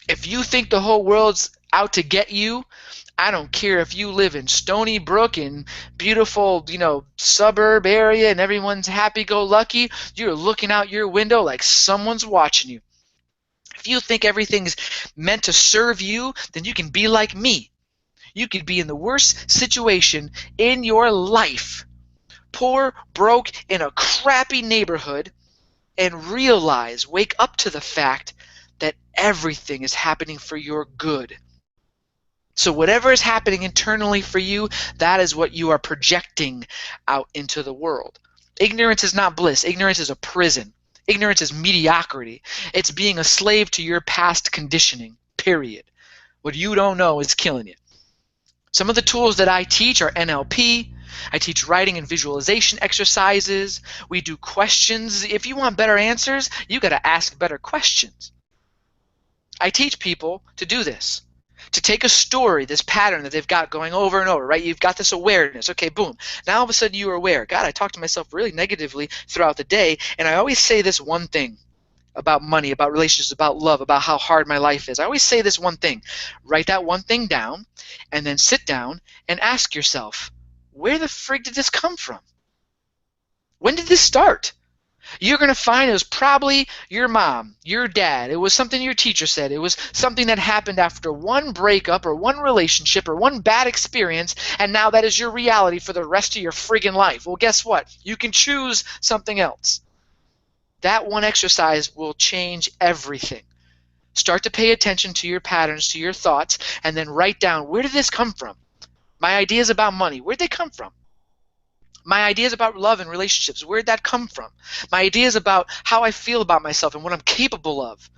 If you think the whole world's out to get you, I don't care if you live in Stony Brook in beautiful, suburb area and everyone's happy-go-lucky, you're looking out your window like someone's watching you. If you think everything's meant to serve you, then you can be like me. You could be in the worst situation in your life, poor, broke, in a crappy neighborhood, and wake up to the fact that everything is happening for your good. So whatever is happening internally for you, that is what you are projecting out into the world. Ignorance is not bliss. Ignorance is a prison. Ignorance is mediocrity. It's being a slave to your past conditioning, period. What you don't know is killing you. Some of the tools that I teach are NLP. I teach writing and visualization exercises. We do questions. If you want better answers, you got to ask better questions. I teach people to do this, to take a story, this pattern that they've got going over and over, right? You've got this awareness. Okay, boom. Now all of a sudden you're aware. God, I talk to myself really negatively throughout the day, and I always say this one thing about money, about relationships, about love, about how hard my life is. I always say this one thing. Write that one thing down, and then sit down and ask yourself, where the frig did this come from? When did this start? You're going to find it was probably your mom, your dad. It was something your teacher said. It was something that happened after one breakup or one relationship or one bad experience, and now that is your reality for the rest of your friggin' life. Well, guess what? You can choose something else. That one exercise will change everything. Start to pay attention to your patterns, to your thoughts, and then write down, where did this come from? My ideas about money, where'd they come from? My ideas about love and relationships, where'd that come from? My ideas about how I feel about myself and what I'm capable of.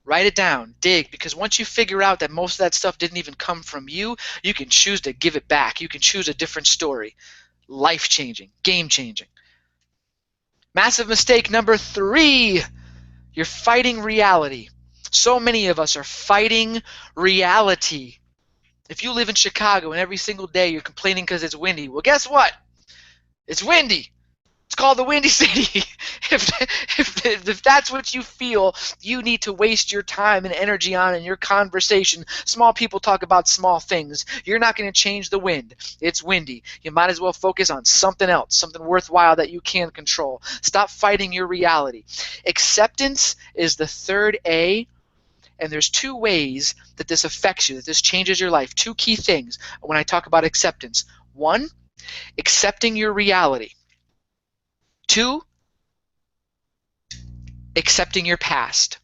Write it down, dig, because once you figure out that most of that stuff didn't even come from you, you can choose to give it back. You can choose a different story. Life-changing, game-changing. Massive mistake number 3, you're fighting reality. So many of us are fighting reality. If you live in Chicago and every single day you're complaining because it's windy, well, guess what? It's windy. It's called the Windy City. If that's what you feel, you need to waste your time and energy on in your conversation. Small people talk about small things. You're not going to change the wind. It's windy. You might as well focus on something else, something worthwhile that you can control. Stop fighting your reality. Acceptance is the third A. And there's 2 ways that this affects you, that this changes your life. 2 key things when I talk about acceptance. 1, accepting your reality. 2, accepting your past.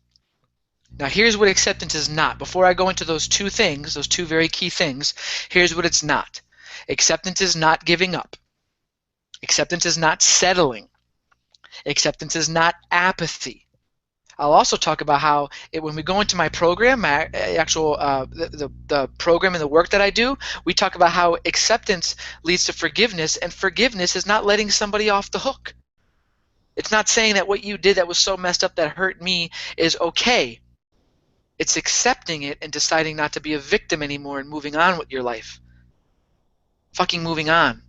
Now here's what acceptance is not. Before I go into those 2 things, those 2 very key things, here's what it's not. Acceptance is not giving up. Acceptance is not settling. Acceptance is not apathy. I'll also talk about how when we go into my program, my actual the program and the work that I do, we talk about how acceptance leads to forgiveness, and forgiveness is not letting somebody off the hook. It's not saying that what you did that was so messed up that hurt me is okay. It's accepting it and deciding not to be a victim anymore and moving on with your life. Fucking moving on.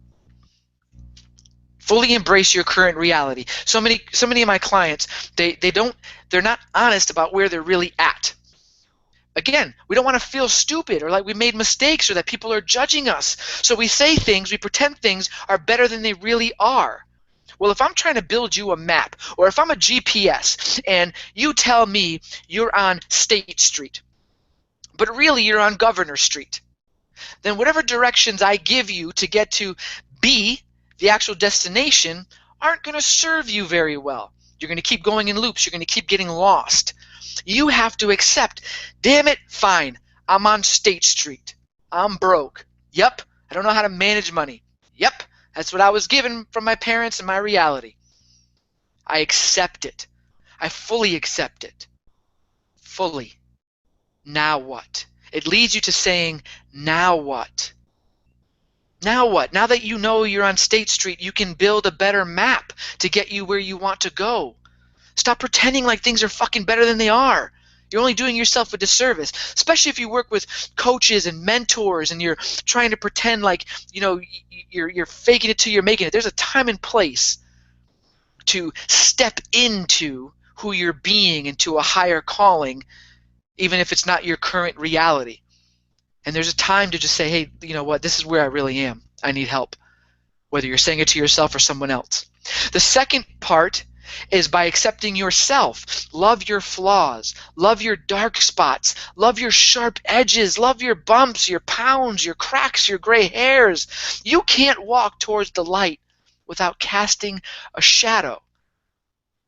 Fully embrace your current reality. So many of my clients, they're not honest about where they're really at. Again, we don't want to feel stupid or like we made mistakes or that people are judging us. So we say things, we pretend things are better than they really are. Well, if I'm trying to build you a map, or if I'm a GPS and you tell me you're on State Street, but really you're on Governor Street, then whatever directions I give you to get to B, the actual destination, aren't going to serve you very well. You're going to keep going in loops. You're going to keep getting lost. You have to accept, damn it, fine, I'm on State Street. I'm broke. Yep, I don't know how to manage money. Yep, that's what I was given from my parents and my reality. I accept it. I fully accept it. Fully. Now what? It leads you to saying, now what? Now what? Now that you know you're on State Street, you can build a better map to get you where you want to go. Stop pretending like things are fucking better than they are. You're only doing yourself a disservice, especially if you work with coaches and mentors and you're trying to pretend like, you know, you're faking it till you're making it. There's a time and place to step into who you're being, into a higher calling, even if it's not your current reality. And there's a time to just say, hey, you know what, this is where I really am. I need help, whether you're saying it to yourself or someone else. The second part is by accepting yourself. Love your flaws. Love your dark spots. Love your sharp edges. Love your bumps, your pounds, your cracks, your gray hairs. You can't walk towards the light without casting a shadow.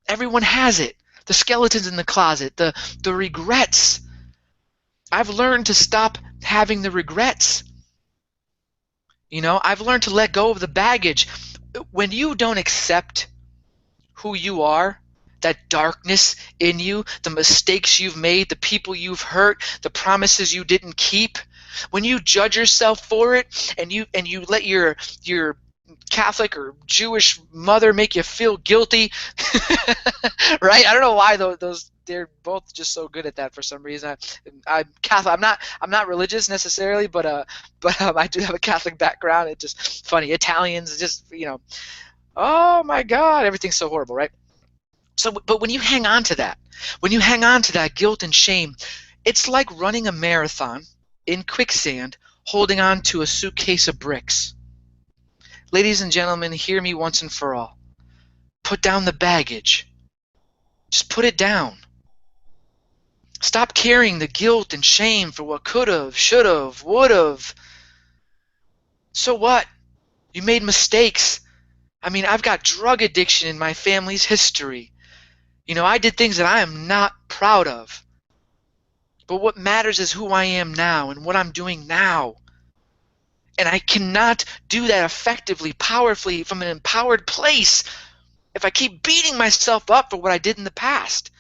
Everyone has it. The skeletons in the closet, the regrets. I've learned to stop having the regrets. You know, I've learned to let go of the baggage. When you don't accept who you are, that darkness in you, the mistakes you've made, the people you've hurt, the promises you didn't keep, when you judge yourself for it, and you let your Catholic or Jewish mother make you feel guilty, right? I don't know why those they're both just so good at that for some reason. I'm Catholic. I'm not religious necessarily, but I do have a Catholic background. It's just funny. Italians, just oh my God, everything's so horrible, right? So, but when you hang on to that guilt and shame, it's like running a marathon in quicksand, holding on to a suitcase of bricks. Ladies and gentlemen, hear me once and for all. Put down the baggage. Just put it down. Stop carrying the guilt and shame for what could have, should have, would have. So what? You made mistakes. I mean, I've got drug addiction in my family's history. I did things that I am not proud of. But what matters is who I am now and what I'm doing now. And I cannot do that effectively, powerfully, from an empowered place if I keep beating myself up for what I did in the past.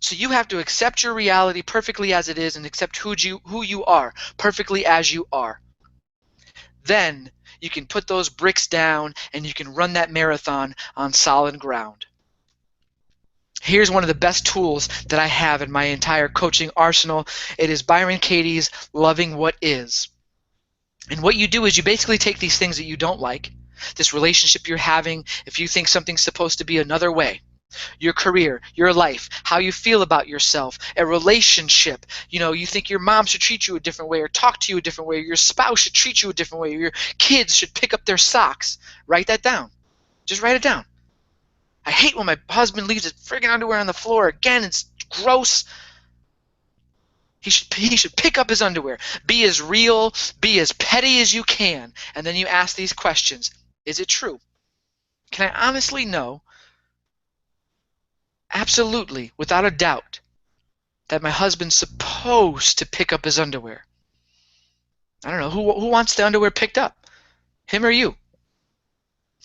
So you have to accept your reality perfectly as it is and accept who you are perfectly as you are. Then you can put those bricks down and you can run that marathon on solid ground. Here's one of the best tools that I have in my entire coaching arsenal. It is Byron Katie's Loving What Is. And what you do is you basically take these things that you don't like, this relationship you're having, if you think something's supposed to be another way, your career, your life, how you feel about yourself, a relationship. You think your mom should treat you a different way or talk to you a different way, or your spouse should treat you a different way, or your kids should pick up their socks. Write that down. Just write it down. I hate when my husband leaves his friggin' underwear on the floor. Again, it's gross. He should pick up his underwear. Be as real, be as petty as you can. And then you ask these questions. Is it true? Can I honestly know, absolutely, without a doubt, that my husband's supposed to pick up his underwear? I don't know. Who wants the underwear picked up? Him or you?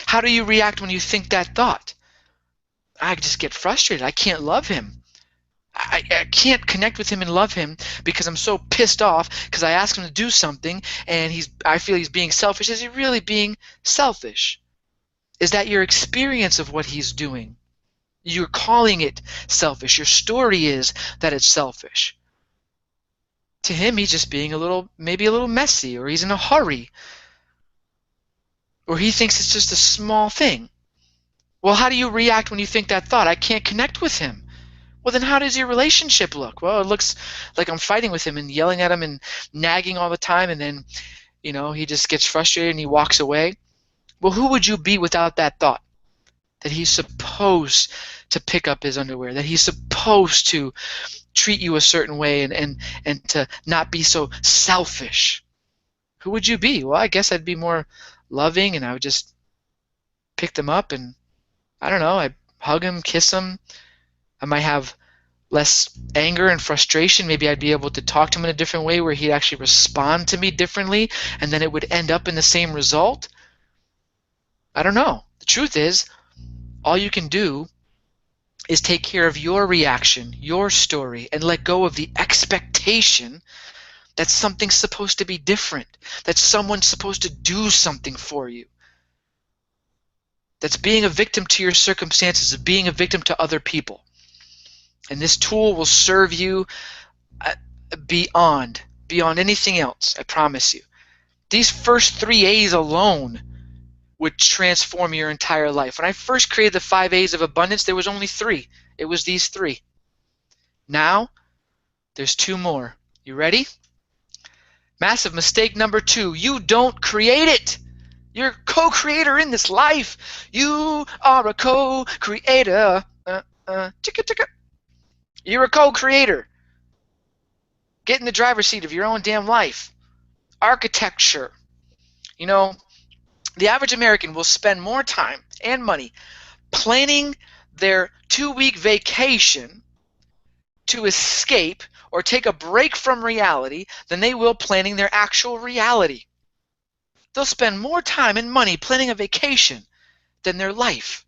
How do you react when you think that thought? I just get frustrated. I can't love him. I can't connect with him and love him because I'm so pissed off because I asked him to do something and I feel he's being selfish. Is he really being selfish? Is that your experience of what he's doing? You're calling it selfish. Your story is that it's selfish. To him, he's just being maybe a little messy, or he's in a hurry, or he thinks it's just a small thing. Well, how do you react when you think that thought? I can't connect with him. Well, then how does your relationship look? Well, it looks like I'm fighting with him and yelling at him and nagging all the time, and then, he just gets frustrated and he walks away. Well, who would you be without that thought? That he's supposed to pick up his underwear, that he's supposed to treat you a certain way and to not be so selfish. Who would you be? Well, I guess I'd be more loving, and I would just pick them up and, I don't know, I'd hug him, kiss him. I might have less anger and frustration. Maybe I'd be able to talk to him in a different way where he'd actually respond to me differently, and then it would end up in the same result. I don't know. The truth is, all you can do is take care of your reaction, your story, and let go of the expectation that something's supposed to be different, that someone's supposed to do something for you. That's being a victim to your circumstances, being a victim to other people. And this tool will serve you beyond anything else, I promise you. These first 3 A's alone would transform your entire life. When I first created the 5 A's of abundance, there was only 3. It was these 3. Now, there's 2 more. You ready? Massive mistake number 2. You don't create it. You're a co-creator in this life. You are a co-creator. Chicka chicka. You're a co-creator. Get in the driver's seat of your own damn life. Architecture. The average American will spend more time and money planning their 2-week vacation to escape or take a break from reality than they will planning their actual reality. They'll spend more time and money planning a vacation than their life.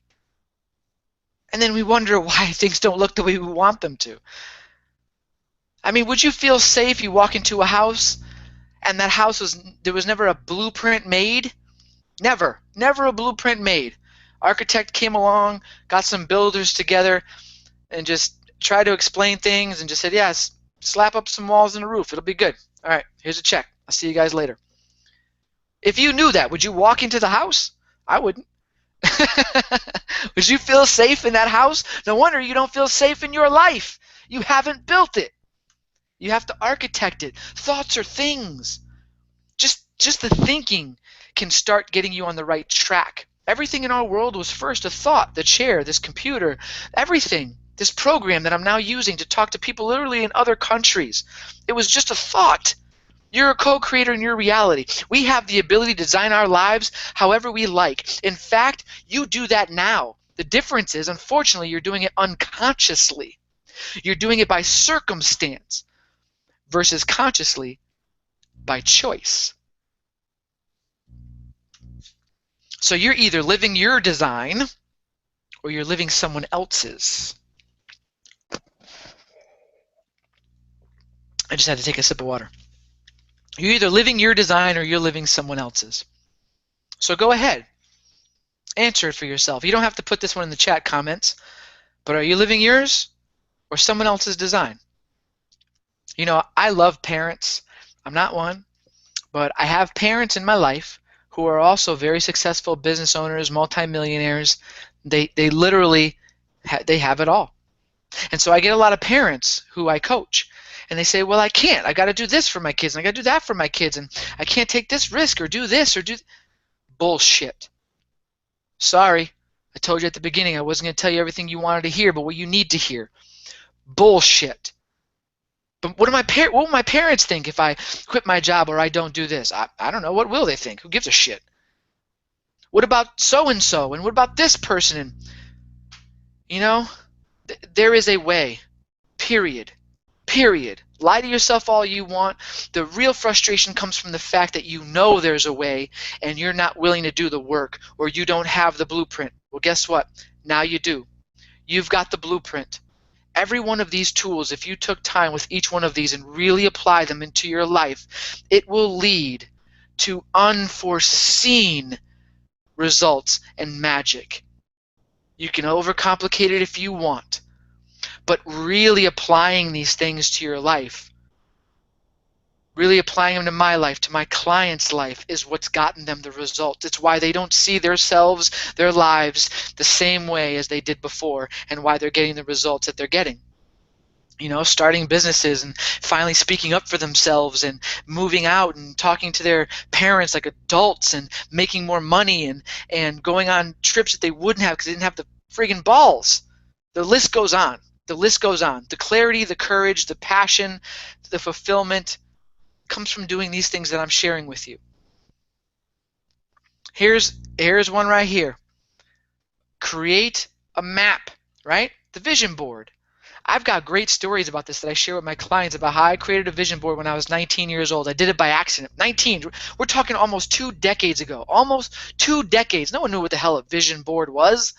And then we wonder why things don't look the way we want them to. I mean, would you feel safe you walk into a house and that there was never a blueprint made? Never a blueprint made. Architect came along, got some builders together, and just tried to explain things and just said, yes, slap up some walls and a roof. It'll be good. All right, here's a check. I'll see you guys later. If you knew that, would you walk into the house? I wouldn't. Would you feel safe in that house? No wonder you don't feel safe in your life. You haven't built it. You have to architect it. Thoughts are things. Just the thinking can start getting you on the right track. Everything in our world was first a thought. The chair, this computer, everything. This program that I'm now using to talk to people literally in other countries. It was just a thought. You're a co-creator in your reality. We have the ability to design our lives however we like. In fact, you do that now. The difference is, unfortunately, you're doing it unconsciously. You're doing it by circumstance versus consciously by choice. So you're either living your design or you're living someone else's. I just had to take a sip of water. You're either living your design or you're living someone else's. So go ahead. Answer it for yourself. You don't have to put this one in the chat comments, but are you living yours or someone else's design? You know, I love parents. I'm not one, but I have parents in my life who are also very successful business owners, multimillionaires. They literally they have it all. And so I get a lot of parents who I coach, and they say, well, I can't. I got to do this for my kids, and I got to do that for my kids, and I can't take this risk or do this or do bullshit. Sorry. I told you at the beginning I wasn't going to tell you everything you wanted to hear, but what you need to hear. Bullshit. But what will my parents think if I quit my job or I don't do this? I don't know. What will they think? Who gives a shit? What about so-and-so? And what about this person? And, you know, there is a way. Period. Period. Lie to yourself all you want. The real frustration comes from the fact that you know there's a way and you're not willing to do the work, or you don't have the blueprint. Well, guess what? Now you do. You've got the blueprint. Every one of these tools, if you took time with each one of these and really apply them into your life, it will lead to unforeseen results and magic. You can overcomplicate it if you want, but really applying these things to your life, really applying them to my life, to my client's life, is what's gotten them the results. It's why they don't see themselves, their lives, the same way as they did before, and why they're getting the results that they're getting. You know, starting businesses and finally speaking up for themselves and moving out and talking to their parents like adults and making more money and going on trips that they wouldn't have because they didn't have the friggin' balls. The list goes on. The list goes on. The clarity, the courage, the passion, the fulfillment comes from doing these things that I'm sharing with you. Here's one right here. Create a map, right? The vision board. I've got great stories about this that I share with my clients about how I created a vision board when I was 19 years old. I did it by accident. 19. We're talking almost 2 decades ago. Almost 2 decades. No one knew what the hell a vision board was.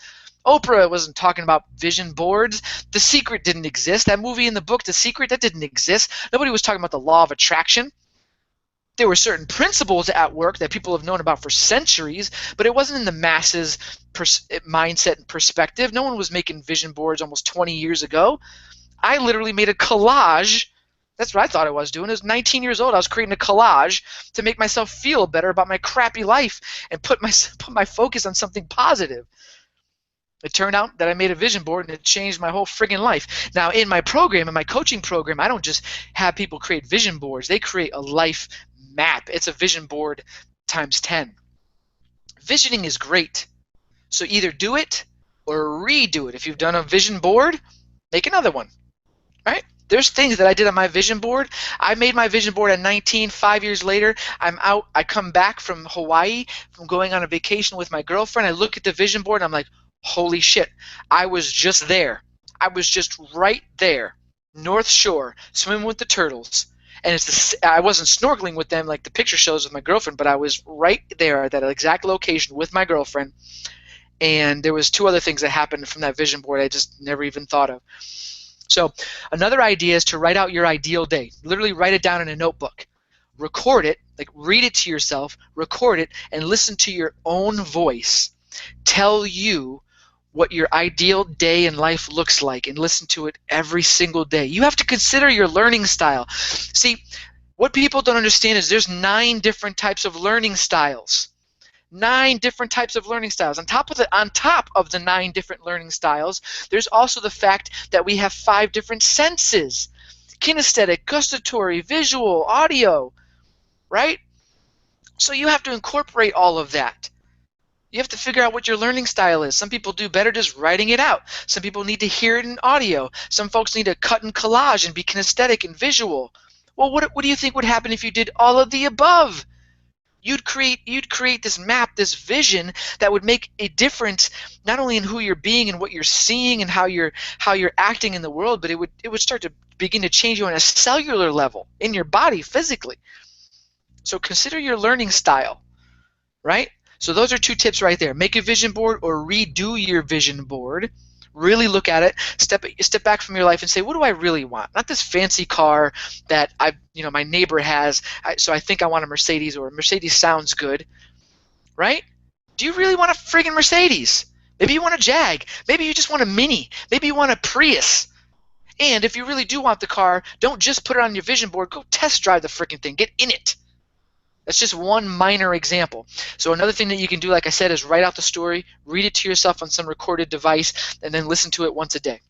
Oprah wasn't talking about vision boards. The Secret didn't exist. That movie in the book, The Secret, that didn't exist. Nobody was talking about the law of attraction. There were certain principles at work that people have known about for centuries, but it wasn't in the masses' mindset and perspective. No one was making vision boards almost 20 years ago. I literally made a collage. That's what I thought I was doing. I was 19 years old. I was creating a collage to make myself feel better about my crappy life and put my focus on something positive. It turned out that I made a vision board and it changed my whole friggin' life. Now in my program, in my coaching program, I don't just have people create vision boards. They create a life map. It's a vision board times 10. Visioning is great. So either do it or redo it. If you've done a vision board, make another one. Right? There's things that I did on my vision board. I made my vision board at 19. 5 years later, I'm out. I come back from Hawaii, from going on a vacation with my girlfriend. I look at the vision board and I'm like, holy shit, I was just there. I was just right there, North Shore, swimming with the turtles. And I wasn't snorkeling with them like the picture shows with my girlfriend, but I was right there at that exact location with my girlfriend. And there was 2 other things that happened from that vision board I just never even thought of. So another idea is to write out your ideal day. Literally write it down in a notebook. Record it, like read it to yourself, record it, and listen to your own voice tell you what your ideal day in life looks like, and listen to it every single day. You have to consider your learning style. See, what people don't understand is there's 9 different types of learning styles. 9 different types of learning styles. On top of the 9 different learning styles, there's also the fact that we have 5 different senses: kinesthetic, gustatory, visual, audio, right? So you have to incorporate all of that. You have to figure out what your learning style is. Some people do better just writing it out. Some people need to hear it in audio. Some folks need to cut and collage and be kinesthetic and visual. Well, what do you think would happen if you did all of the above? You'd create this map, this vision that would make a difference not only in who you're being and what you're seeing and how you're acting in the world, but it would start to begin to change you on a cellular level in your body physically. So consider your learning style, right? So those are 2 tips right there. Make a vision board or redo your vision board. Really look at it. Step back from your life and say, what do I really want? Not this fancy car that my neighbor has, so I think I want a Mercedes, or a Mercedes sounds good, right? Do you really want a friggin' Mercedes? Maybe you want a Jag. Maybe you just want a Mini. Maybe you want a Prius. And if you really do want the car, don't just put it on your vision board. Go test drive the freaking thing. Get in it. That's just one minor example. So another thing that you can do, like I said, is write out the story, read it to yourself on some recorded device, and then listen to it once a day.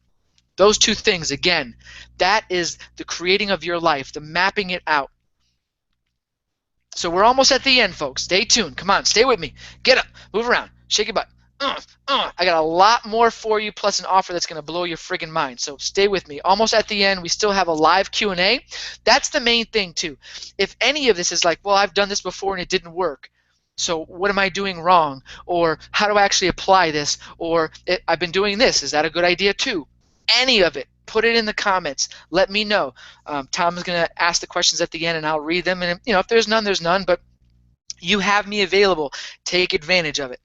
Those 2 things, again, that is the creating of your life, the mapping it out. So we're almost at the end, folks. Stay tuned. Come on, stay with me. Get up, move around, shake your butt. I got a lot more for you, plus an offer that's going to blow your friggin' mind. So stay with me. Almost at the end. We still have a live Q&A. That's the main thing, too. If any of this is like, well, I've done this before and it didn't work, so what am I doing wrong? Or how do I actually apply this? Or I've been doing this. Is that a good idea, too? Any of it, put it in the comments. Let me know. Tom is going to ask the questions at the end, and I'll read them. And if there's none, there's none. But you have me available. Take advantage of it.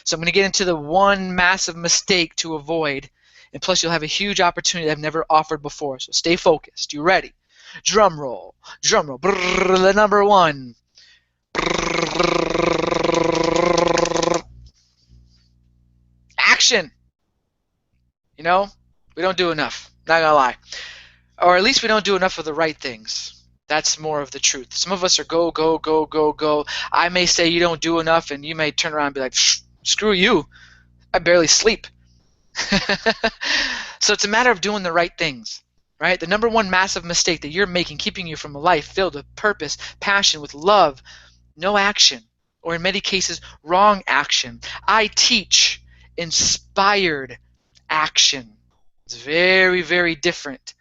So I'm going to get into the one massive mistake to avoid, and plus you'll have a huge opportunity that I've never offered before. So stay focused. You ready? Drum roll. Drum roll. Brrr, the number 1. Brrr. Action. We don't do enough. Not going to lie. Or at least we don't do enough of the right things. That's more of the truth. Some of us are go, go, go, go, go. I may say you don't do enough, and you may turn around and be like, screw you, I barely sleep. So it's a matter of doing the right things, right? The number 1 massive mistake that you're making, keeping you from a life filled with purpose, passion, with love, no action, or in many cases, wrong action. I teach inspired action. It's very, very different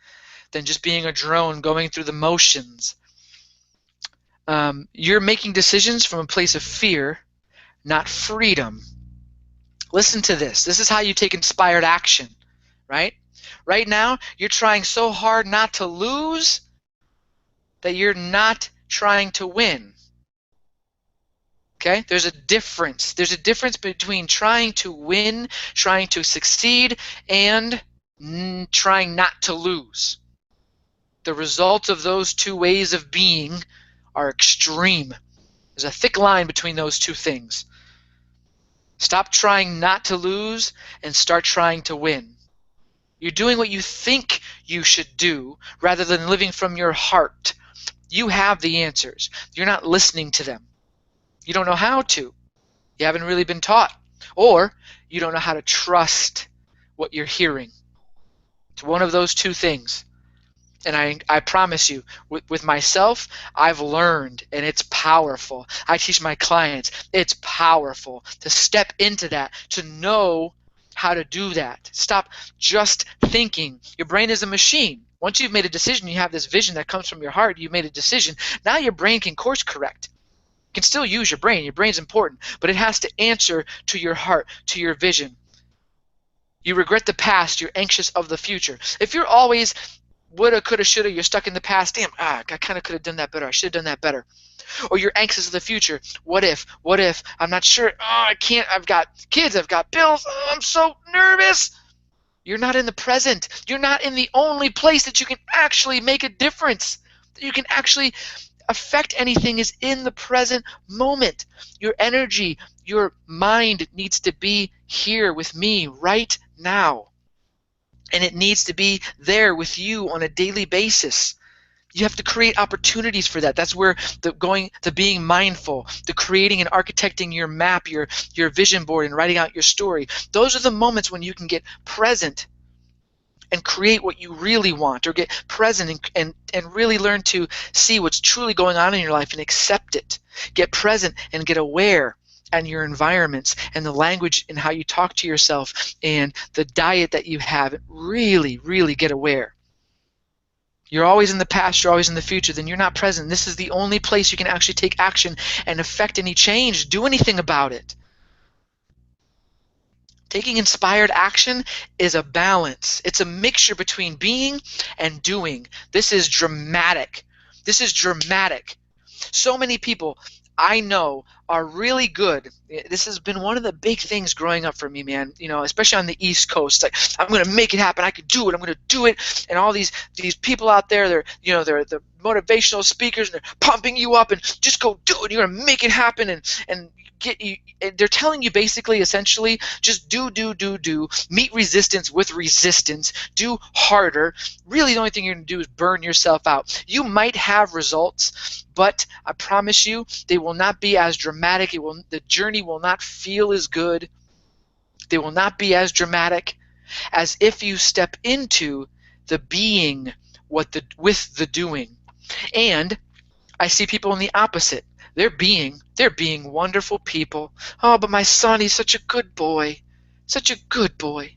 than just being a drone going through the motions. You're making decisions from a place of fear, not freedom. Listen to this. This is how you take inspired action, right? Right now, you're trying so hard not to lose that you're not trying to win. Okay? There's a difference. There's a difference between trying to win, trying to succeed, and trying not to lose. The results of those 2 ways of being are extreme. There's a thick line between those 2 things. Stop trying not to lose and start trying to win. You're doing what you think you should do rather than living from your heart. You have the answers. You're not listening to them. You don't know how to. You haven't really been taught. Or you don't know how to trust what you're hearing. It's one of those 2 things. And I promise you, with myself, I've learned, and it's powerful. I teach my clients, it's powerful to step into that, to know how to do that. Stop just thinking. Your brain is a machine. Once you've made a decision, you have this vision that comes from your heart, you've made a decision, now your brain can course correct. You can still use your brain. Your brain's important, but it has to answer to your heart, to your vision. You regret the past, you're anxious of the future. If you're always woulda, coulda, shoulda, you're stuck in the past. Damn, I kind of could have done that better. I should have done that better. Or you're anxious of the future. What if? I'm not sure. I can't. I've got kids. I've got bills. I'm so nervous. You're not in the present. You're not in the only place that you can actually make a difference, that you can actually affect anything, is in the present moment. Your energy, your mind needs to be here with me right now. And it needs to be there with you on a daily basis. You have to create opportunities for that. That's where the being mindful, the creating and architecting your map, your vision board, and writing out your story. Those are the moments when you can get present and create what you really want, or get present and really learn to see what's truly going on in your life and accept it. Get present and get aware and your environments and the language and how you talk to yourself and the diet that you have. Really, really get aware. You're always in the past, you're always in the future, then you're not present. This is the only place you can actually take action and affect any change, do anything about it. Taking inspired action is a balance. It's a mixture between being and doing. This is dramatic. This is dramatic. So many people I know are really good. This has been one of the big things growing up for me, man. You know, especially on the East Coast. Like, I'm going to make it happen. I can do it. I'm going to do it. And all these people out there, they're the motivational speakers, and they're pumping you up and just go do it. You're going to make it happen. And they're telling you basically, essentially, just do, meet resistance with resistance, do harder. Really, the only thing you're going to do is burn yourself out. You might have results, but I promise you, they will not be as dramatic. The journey will not feel as good. They will not be as dramatic as if you step into the being with the doing. And I see people in the opposite. They're being wonderful people. Oh, but my son, he's such a good boy. Such a good boy.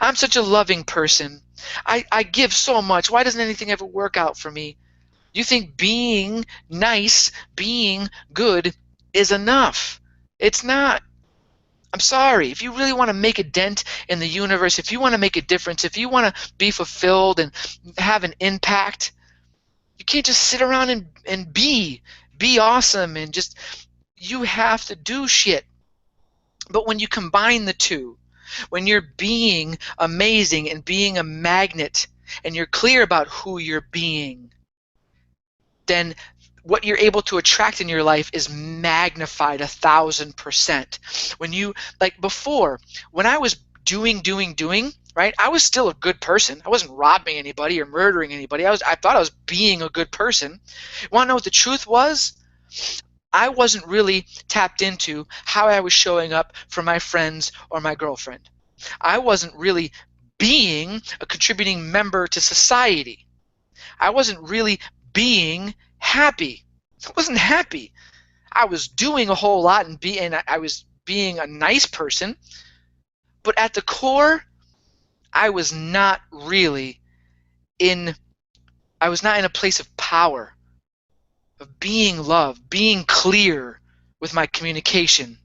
I'm such a loving person. I give so much. Why doesn't anything ever work out for me? You think being nice, being good is enough. It's not. I'm sorry. If you really want to make a dent in the universe, if you want to make a difference, if you want to be fulfilled and have an impact, you can't just sit around and be awesome and just, you have to do shit. But when you combine the two, when you're being amazing and being a magnet, and you're clear about who you're being, then what you're able to attract in your life is magnified 1,000%. When you, like before, when I was doing, right, I was still a good person. I wasn't robbing anybody or murdering anybody. I thought I was being a good person. Want to know what the truth was? I wasn't really tapped into how I was showing up for my friends or my girlfriend. I wasn't really being a contributing member to society. I wasn't really being happy. I wasn't happy. I was doing a whole lot and I was being a nice person, but at the core, I was not really in a place of power, of being love, being clear with my communication,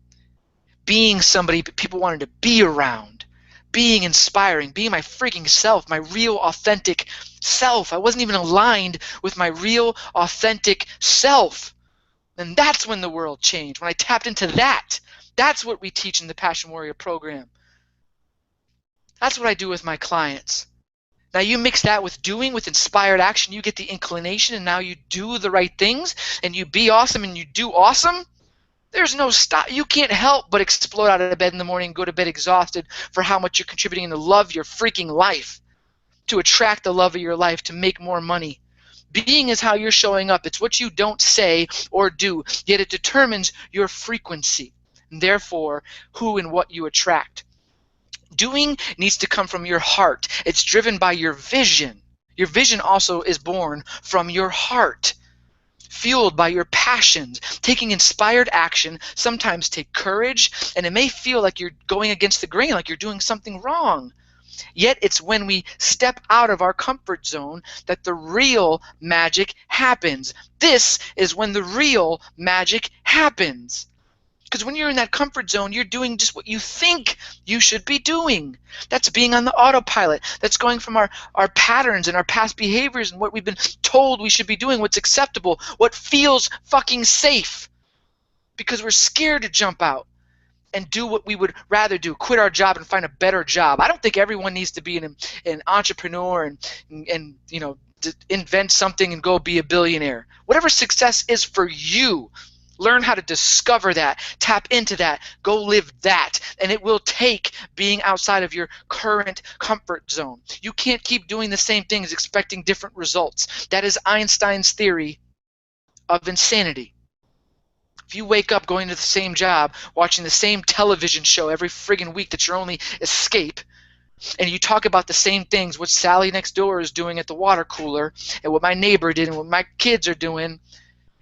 being somebody people wanted to be around, being inspiring, being my freaking self, my real authentic self. I wasn't even aligned with my real authentic self. And that's when the world changed, when I tapped into that. That's what we teach in the Passion Warrior program. That's what I do with my clients. Now you mix that with doing, with inspired action, you get the inclination, and now you do the right things, and you be awesome, and you do awesome. There's no stop. You can't help but explode out of bed in the morning and go to bed exhausted for how much you're contributing to love your freaking life, to attract the love of your life, to make more money. Being is how you're showing up. It's what you don't say or do, yet it determines your frequency, and therefore who and what you attract. Doing needs to come from your heart. It's driven by your vision. Your vision also is born from your heart, fueled by your passions. Taking inspired action sometimes take courage, and it may feel like you're going against the grain, like you're doing something wrong. Yet it's when we step out of our comfort zone that the real magic happens. This is when the real magic happens. Because when you're in that comfort zone, you're doing just what you think you should be doing. That's being on the autopilot. That's going from our patterns and our past behaviors and what we've been told we should be doing, what's acceptable, what feels fucking safe. Because we're scared to jump out. and do what we would rather do, quit our job and find a better job. I don't think everyone needs to be an entrepreneur and invent something and go be a billionaire. Whatever success is for you, learn how to discover that, tap into that, go live that, and it will take being outside of your current comfort zone. You can't keep doing the same things expecting different results. That is Einstein's theory of insanity. If you wake up going to the same job, watching the same television show every friggin' week that's your only escape, and you talk about the same things, what Sally next door is doing at the water cooler, and what my neighbor did, and what my kids are doing, and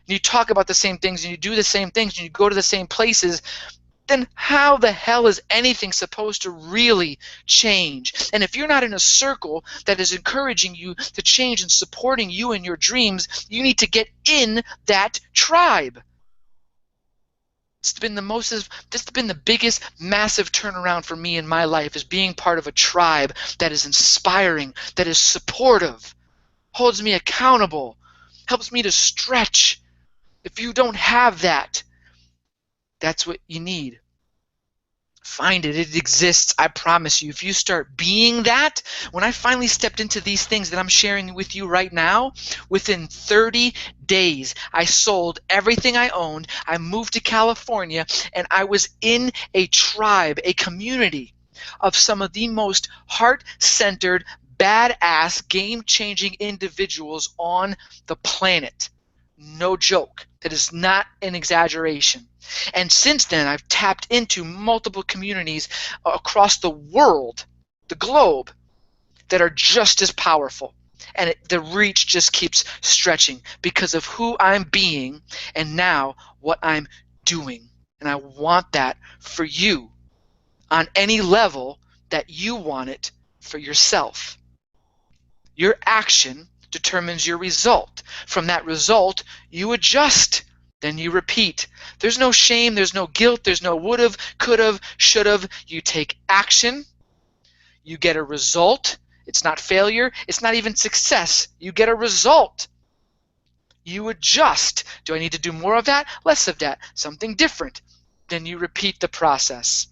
you talk about the same things, and you do the same things, and you go to the same places, then how the hell is anything supposed to really change? And if you're not in a circle that is encouraging you to change and supporting you and your dreams, you need to get in that tribe. This has been the biggest massive turnaround for me in my life, is being part of a tribe that is inspiring, that is supportive, holds me accountable, helps me to stretch. If you don't have that, that's what you need. Find it. It exists. I promise you. If you start being that, when I finally stepped into these things that I'm sharing with you right now, within 30 days, I sold everything I owned. I moved to California, and I was in a tribe, a community of some of the most heart-centered, badass, game-changing individuals on the planet. No joke. That is not an exaggeration. And since then, I've tapped into multiple communities across the world, the globe, that are just as powerful. And the reach just keeps stretching because of who I'm being and now what I'm doing. And I want that for you on any level that you want it for yourself. Your action determines your result. From that result, you adjust. Then you repeat. There's no shame, there's no guilt, there's no would've, could've, should've. You take action, you get a result. It's not failure, it's not even success. You get a result. You adjust. Do I need to do more of that? Less of that. Something different. Then you repeat the process.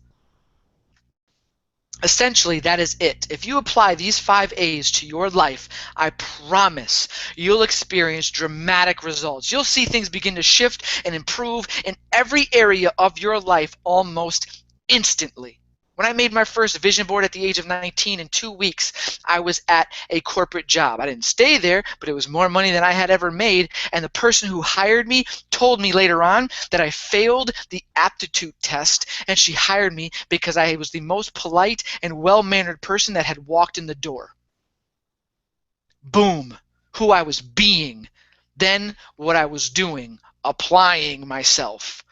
Essentially, that is it. If you apply these 5 A's to your life, I promise you'll experience dramatic results. You'll see things begin to shift and improve in every area of your life almost instantly. When I made my first vision board at the age of 19, in 2 weeks, I was at a corporate job. I didn't stay there, but it was more money than I had ever made. And the person who hired me told me later on that I failed the aptitude test, and she hired me because I was the most polite and well-mannered person that had walked in the door. Boom. Who I was being. Then what I was doing. Applying myself.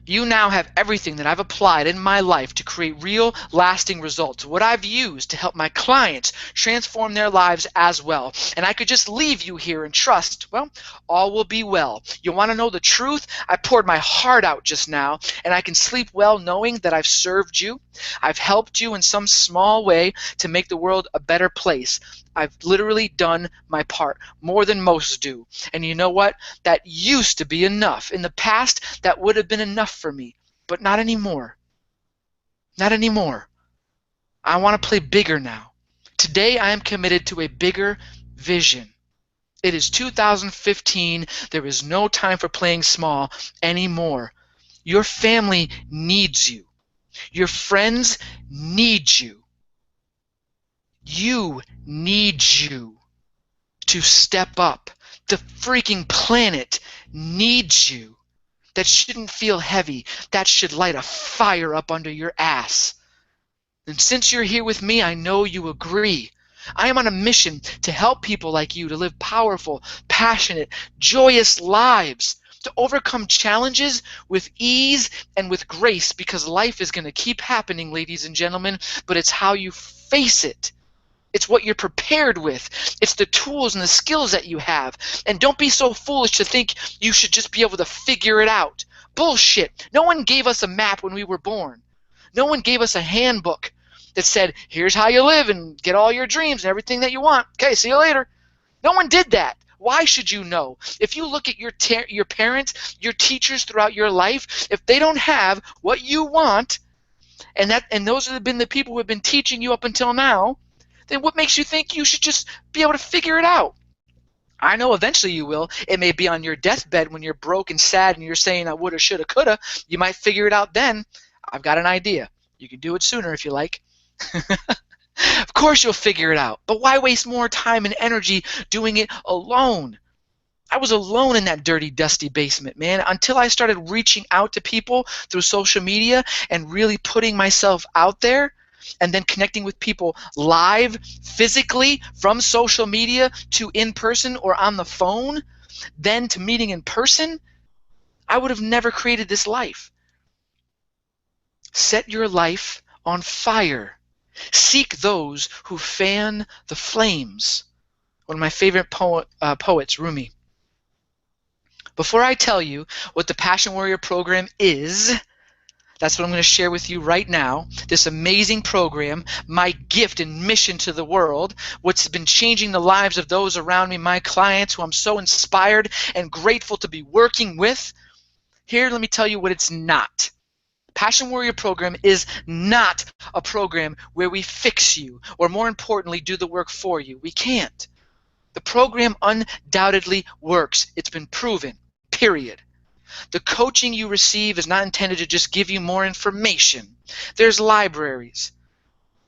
You now have everything that I've applied in my life to create real, lasting results. What I've used to help my clients transform their lives as well. And I could just leave you here and trust, well, all will be well. You want to know the truth? I poured my heart out just now, and I can sleep well knowing that I've served you. I've helped you in some small way to make the world a better place. I've literally done my part, more than most do. And you know what? That used to be enough. In the past, that would have been enough for me, but not anymore. Not anymore. I want to play bigger now. Today, I am committed to a bigger vision. It is 2015. There is no time for playing small anymore. Your family needs you. Your friends need you. You need you to step up. The freaking planet needs you. That shouldn't feel heavy. That should light a fire up under your ass. And since you're here with me, I know you agree. I am on a mission to help people like you to live powerful, passionate, joyous lives, to overcome challenges with ease and with grace, because life is going to keep happening, ladies and gentlemen, but it's how you face it. It's what you're prepared with. It's the tools and the skills that you have. And don't be so foolish to think you should just be able to figure it out. Bullshit. No one gave us a map when we were born. No one gave us a handbook that said, here's how you live and get all your dreams and everything that you want. Okay, see you later. No one did that. Why should you know? If you look at your parents, your teachers throughout your life, if they don't have what you want, and those have been the people who have been teaching you up until now, then what makes you think you should just be able to figure it out? I know eventually you will. It may be on your deathbed when you're broke and sad and you're saying I woulda, shoulda, coulda. You might figure it out then. I've got an idea. You can do it sooner if you like. Of course you'll figure it out. But why waste more time and energy doing it alone? I was alone in that dirty, dusty basement, man, until I started reaching out to people through social media and really putting myself out there, and then connecting with people live, physically, from social media to in person or on the phone, then to meeting in person. I would have never created this life. Set your life on fire. Seek those who fan the flames. One of my favorite poets, Rumi. Before I tell you what the Passion Warrior program is, that's what I'm going to share with you right now. This amazing program, my gift and mission to the world, what's been changing the lives of those around me, my clients, who I'm so inspired and grateful to be working with. Here, let me tell you what it's not. Passion Warrior program is not a program where we fix you, or more importantly, do the work for you. We can't. The program undoubtedly works. It's been proven, period. The coaching you receive is not intended to just give you more information. There's libraries.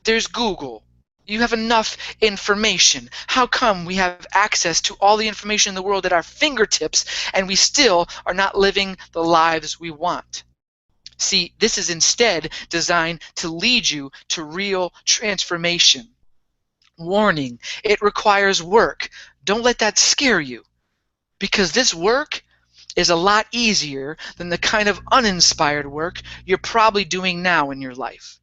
There's Google. You have enough information. How come we have access to all the information in the world at our fingertips and we still are not living the lives we want? See, this is instead designed to lead you to real transformation. Warning, it requires work. Don't let that scare you, because this work is a lot easier than the kind of uninspired work you're probably doing now in your life.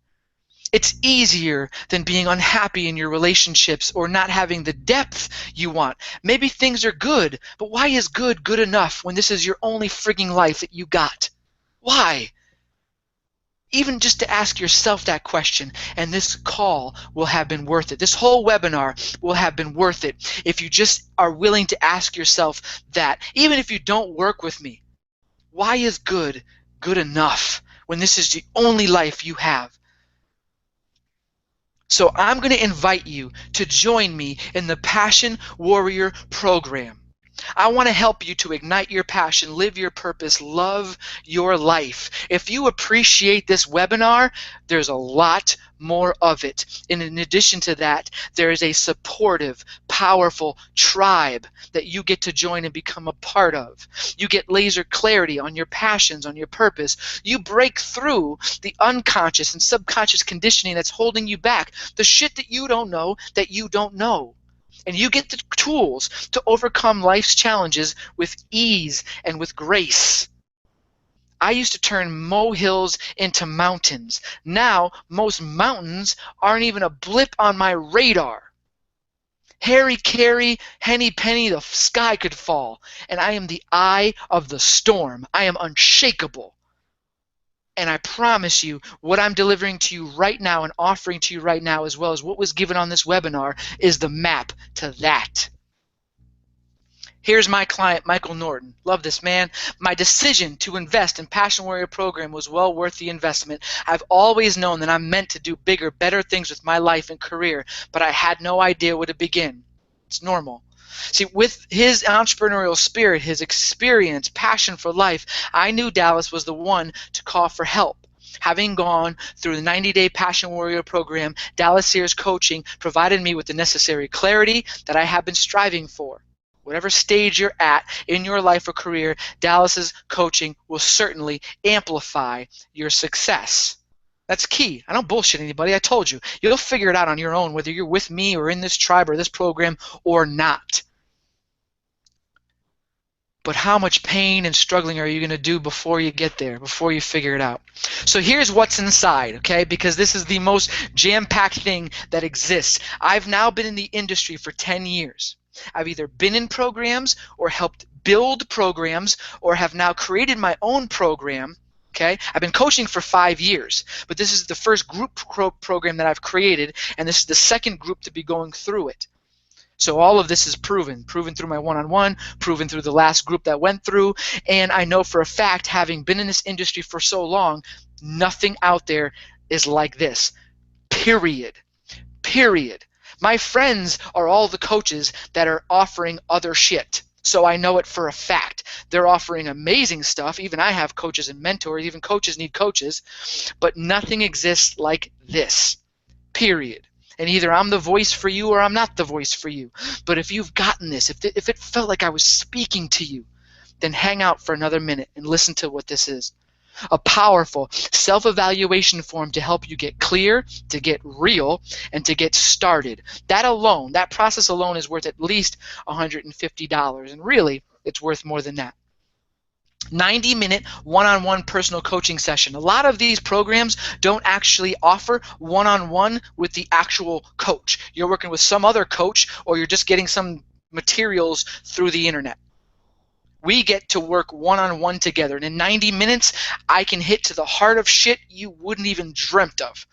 It's easier than being unhappy in your relationships or not having the depth you want. Maybe things are good, but why is good good enough when this is your only frigging life that you got? Why? Even just to ask yourself that question, and this call will have been worth it. This whole webinar will have been worth it if you just are willing to ask yourself that. Even if you don't work with me, why is good good enough when this is the only life you have? So I'm going to invite you to join me in the Passion Warrior program. I want to help you to ignite your passion, live your purpose, love your life. If you appreciate this webinar, there's a lot more of it. And in addition to that, there is a supportive, powerful tribe that you get to join and become a part of. You get laser clarity on your passions, on your purpose. You break through the unconscious and subconscious conditioning that's holding you back, the shit that you don't know that you don't know. And you get the tools to overcome life's challenges with ease and with grace. I used to turn molehills into mountains. Now, most mountains aren't even a blip on my radar. Harry Carey, Henny Penny, the sky could fall, and I am the eye of the storm. I am unshakable. And I promise you, what I'm delivering to you right now and offering to you right now, as well as what was given on this webinar, is the map to that. Here's my client, Michael Norton. Love this man. My decision to invest in Passion Warrior program was well worth the investment. I've always known that I'm meant to do bigger, better things with my life and career, but I had no idea where to begin. It's normal. See, with his entrepreneurial spirit, his experience, passion for life, I knew Dallas was the one to call for help. Having gone through the 90-day Passion Warrior program, Dallas Sears Coaching provided me with the necessary clarity that I have been striving for. Whatever stage you're at in your life or career, Dallas's coaching will certainly amplify your success. That's key. I don't bullshit anybody. I told you. You'll figure it out on your own, whether you're with me or in this tribe or this program or not. But how much pain and struggling are you going to do before you get there, before you figure it out? So here's what's inside, okay? Because this is the most jam-packed thing that exists. I've now been in the industry for 10 years. I've either been in programs or helped build programs or have now created my own program. Okay, I've been coaching for 5 years, but this is the first group program that I've created, and this is the second group to be going through it. So all of this is proven through my one-on-one, proven through the last group that went through, and I know for a fact, having been in this industry for so long, nothing out there is like this, period. Period. My friends are all the coaches that are offering other shit. So I know it for a fact. They're offering amazing stuff. Even I have coaches and mentors. Even coaches need coaches. But nothing exists like this. Period. And either I'm the voice for you or I'm not the voice for you. But if you've gotten this, if it felt like I was speaking to you, then hang out for another minute and listen to what this is. A powerful self-evaluation form to help you get clear, to get real, and to get started. That alone, that process alone is worth at least $150. And really, it's worth more than that. 90-minute one-on-one personal coaching session. A lot of these programs don't actually offer one-on-one with the actual coach. You're working with some other coach, or you're just getting some materials through the internet. We get to work one-on-one together, and in 90 minutes, I can hit to the heart of shit you wouldn't even dreamt of.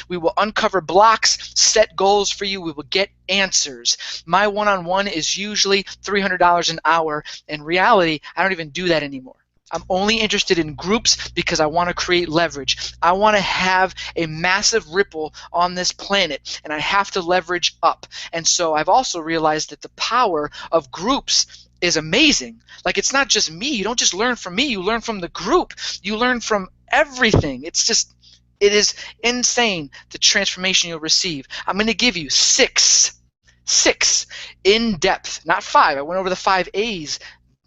We will uncover blocks, set goals for you. We will get answers. My one-on-one is usually $300 an hour. In reality, I don't even do that anymore. I'm only interested in groups because I want to create leverage. I want to have a massive ripple on this planet, and I have to leverage up. And so I've also realized that the power of groups is amazing. Like, it's not just me. You don't just learn from me. You learn from the group. You learn from everything. It is insane, the transformation you'll receive. I'm going to give you six in depth, not 5. I went over the 5 A's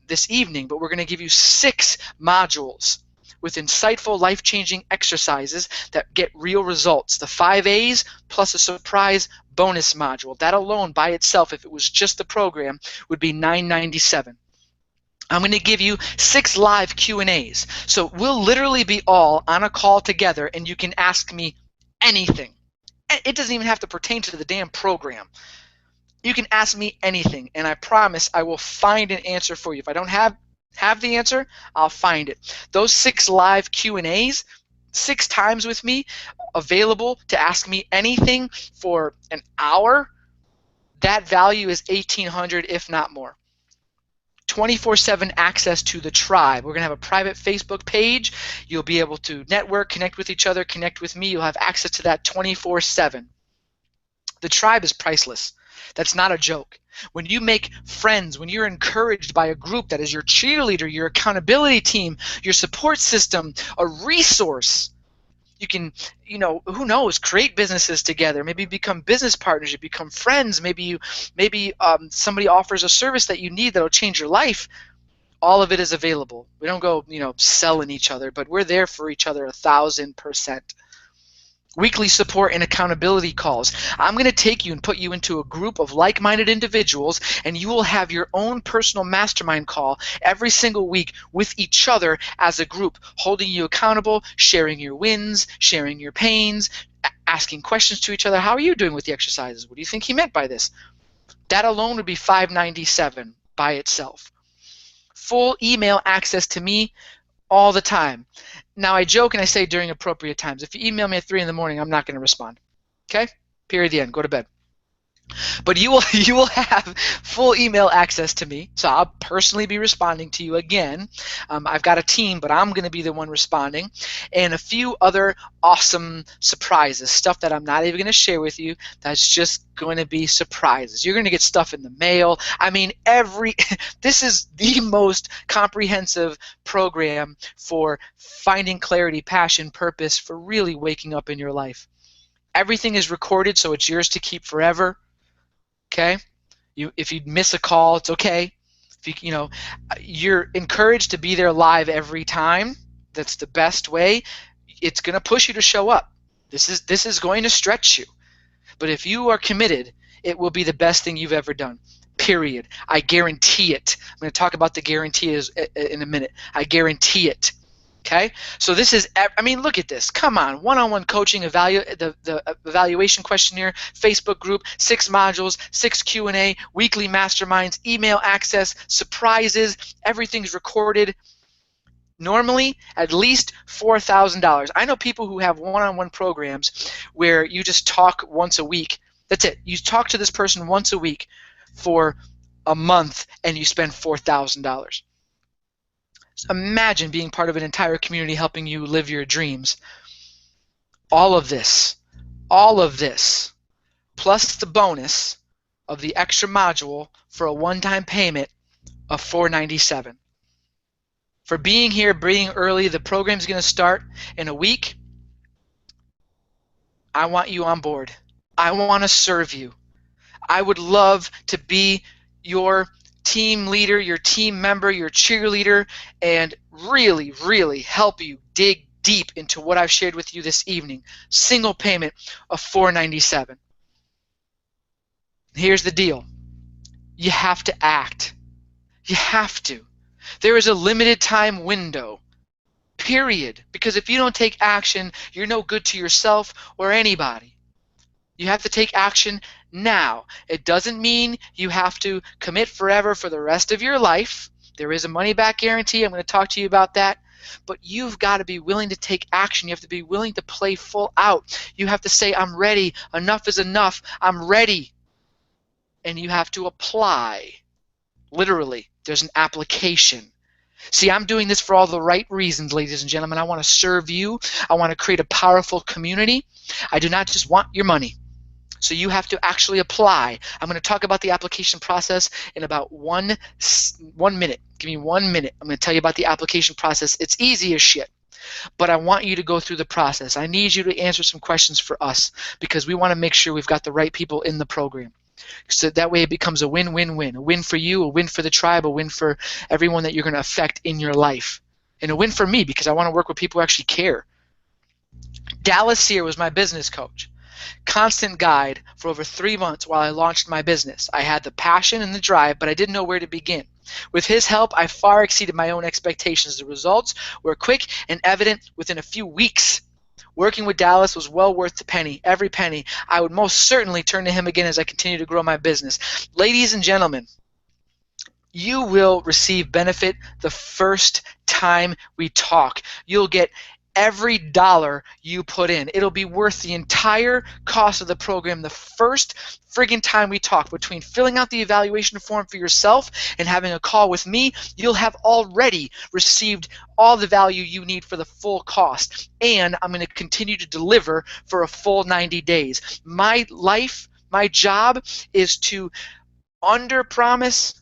this evening, but we're going to give you 6 modules with insightful, life-changing exercises that get real results. The 5 A's plus a surprise bonus module. That alone by itself, if it was just the program, would be $997. I'm going to give you 6 live Q&As. So we'll literally be all on a call together, and you can ask me anything. It doesn't even have to pertain to the damn program. You can ask me anything, and I promise I will find an answer for you. If I don't have the answer, I'll find it. Those 6 live Q&As, 6 times with me, available to ask me anything for an hour, that value is $1,800, if not more. 24/7 access to the tribe. We're going to have a private Facebook page. You'll be able to network, connect with each other, connect with me. You'll have access to that 24/7. The tribe is priceless. That's not a joke. When you make friends, when you're encouraged by a group that is your cheerleader, your accountability team, your support system, a resource, you can, who knows, create businesses together. Maybe become business partners. You become friends. Maybe somebody offers a service that you need that'll change your life. All of it is available. We don't go, selling each other, but we're there for each other 1,000%. Weekly support and accountability calls. I'm going to take you and put you into a group of like-minded individuals, and you will have your own personal mastermind call every single week with each other as a group, holding you accountable, sharing your wins, sharing your pains, asking questions to each other. How are you doing with the exercises? What do you think he meant by this? That alone would be $597 by itself. Full email access to me all the time. Now, I joke and I say during appropriate times. If you email me at 3 in the morning, I'm not going to respond. Okay? Period. The end. Go to bed. But you will have full email access to me, so I'll personally be responding to you again. I've got a team, but I'm going to be the one responding, and a few other awesome surprises, stuff that I'm not even going to share with you. That's just going to be surprises. You're going to get stuff in the mail. I mean, this is the most comprehensive program for finding clarity, passion, purpose, for really waking up in your life. Everything is recorded, so it's yours to keep forever. Okay, if you miss a call, it's okay. If you're encouraged to be there live every time. That's the best way. It's going to push you to show up. This is going to stretch you. But if you are committed, it will be the best thing you've ever done. Period. I guarantee it. I'm going to talk about the guarantees in a minute. I guarantee it. Okay, so this is, look at this. Come on, one-on-one coaching, the evaluation questionnaire, Facebook group, 6 modules, 6 Q&A, weekly masterminds, email access, surprises, everything's recorded. Normally, at least $4,000. I know people who have one-on-one programs where you just talk once a week. That's it. You talk to this person once a week for a month and you spend $4,000. So imagine being part of an entire community helping you live your dreams. All of this, plus the bonus of the extra module for a one-time payment of $497. For being here, being early, the program's going to start in a week. I want you on board. I want to serve you. I would love to be your team leader, your team member, your cheerleader, and really, really help you dig deep into what I've shared with you this evening. Single payment of $497. Here's the deal. You have to act. You have to. There is a limited time window, period. Because if you don't take action, you're no good to yourself or anybody. You have to take action now. It doesn't mean you have to commit forever for the rest of your life. There is a money-back guarantee. I'm going to talk to you about that. But you've got to be willing to take action. You have to be willing to play full out. You have to say, I'm ready. Enough is enough. I'm ready. And you have to apply. Literally, there's an application. See, I'm doing this for all the right reasons, ladies and gentlemen. I want to serve you. I want to create a powerful community. I do not just want your money. So you have to actually apply. I'm going to talk about the application process in about one minute. Give me 1 minute. I'm going to tell you about the application process. It's easy as shit, but I want you to go through the process. I need you to answer some questions for us because we want to make sure we've got the right people in the program. So that way it becomes a win-win-win. A win for you, a win for the tribe, a win for everyone that you're going to affect in your life. And a win for me because I want to work with people who actually care. Dallas Sear was my business coach. Constant guide for over 3 months while I launched my business. I had the passion and the drive, but I didn't know where to begin. With his help, I far exceeded my own expectations. The results were quick and evident within a few weeks. Working with Dallas was well worth the penny, every penny. I would most certainly turn to him again as I continue to grow my business. Ladies and gentlemen, you will receive benefit the first time we talk. You'll get every dollar you put in. It'll be worth the entire cost of the program the first friggin' time we talk. Between filling out the evaluation form for yourself and having a call with me, you'll have already received all the value you need for the full cost. And I'm going to continue to deliver for a full 90 days. My life, my job is to under-promise,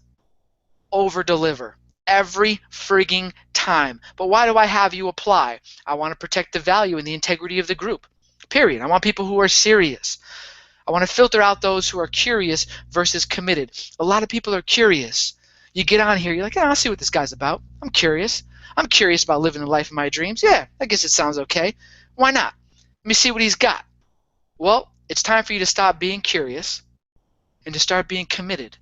over-deliver. Every frigging time. But why do I have you apply? I want to protect the value and the integrity of the group. Period. I want people who are serious. I want to filter out those who are curious versus committed. A lot of people are curious. You get on here, you're like, I'll see what this guy's about. I'm curious. I'm curious about living the life of my dreams. Yeah, I guess it sounds okay. Why not? Let me see what he's got. Well, it's time for you to stop being curious and to start being committed.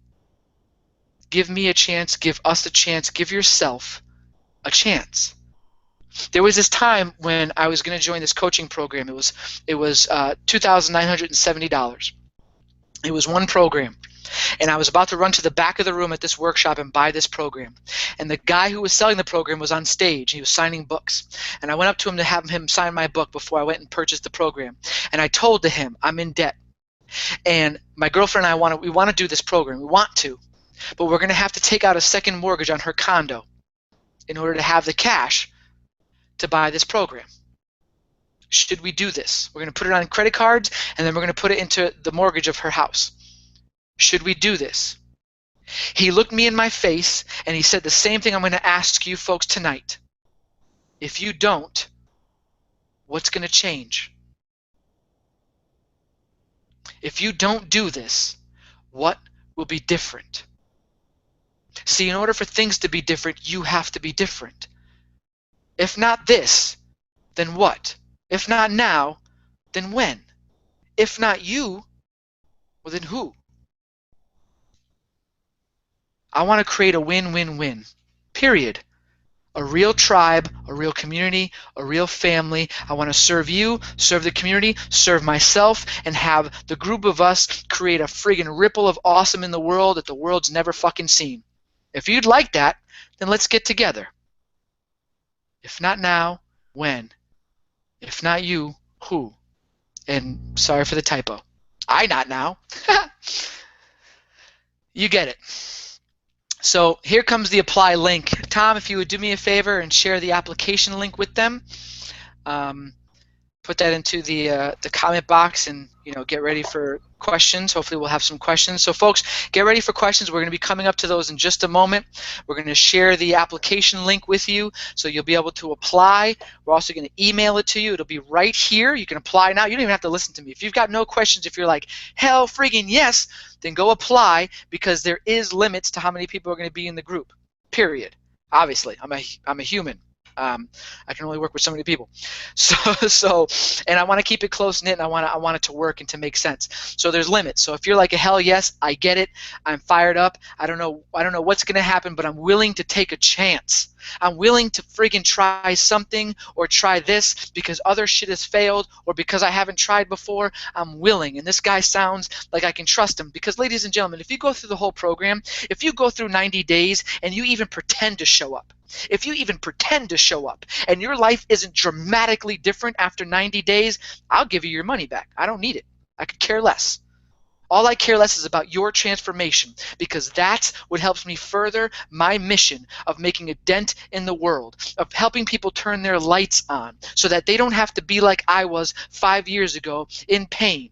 Give me a chance, give us a chance, give yourself a chance. There was this time when I was going to join this coaching program. It was $2,970. It was one program. And I was about to run to the back of the room at this workshop and buy this program. And the guy who was selling the program was on stage. He was signing books. And I went up to him to have him sign my book before I went and purchased the program. And I told him, I'm in debt. And my girlfriend and I we want to do this program. We want to. But we're going to have to take out a second mortgage on her condo in order to have the cash to buy this program. Should we do this? We're going to put it on credit cards, and then we're going to put it into the mortgage of her house. Should we do this? He looked me in my face, and he said the same thing I'm going to ask you folks tonight. If you don't, what's going to change? If you don't do this, what will be different? See, in order for things to be different, you have to be different. If not this, then what? If not now, then when? If not you, well then who? I want to create a win-win-win, period. A real tribe, a real community, a real family. I want to serve you, serve the community, serve myself, and have the group of us create a friggin' ripple of awesome in the world that the world's never fucking seen. If you'd like that, then let's get together. If not now, when? If not you, who? And sorry for the typo. I not now. You get it. So here comes the apply link. Tom, if you would do me a favor and share the application link with them, put that into the comment box, and get ready for questions. Hopefully we'll have some questions. So folks, get ready for questions. We're going to be coming up to those in just a moment. We're going to share the application link with you so you'll be able to apply. We're also going to email it to you. It'll be right here. You can apply now. You don't even have to listen to me. If you've got no questions, if you're like, hell friggin' yes, then go apply, because there is limits to how many people are going to be in the group, period. Obviously, I'm a human. I can only work with so many people, and I want to keep it close knit, and I want it to work and to make sense. So there's limits. So if you're like a hell yes, I get it, I'm fired up, I don't know what's gonna happen, but I'm willing to take a chance. I'm willing to friggin' try something, or try this because other shit has failed, or because I haven't tried before. I'm willing, and this guy sounds like I can trust him, because ladies and gentlemen, if you go through the whole program, if you go through 90 days and you even pretend to show up, if you even pretend to show up and your life isn't dramatically different after 90 days, I'll give you your money back. I don't need it. I could care less. All I care less is about your transformation, because that's what helps me further my mission of making a dent in the world, of helping people turn their lights on so that they don't have to be like I was 5 years ago, in pain,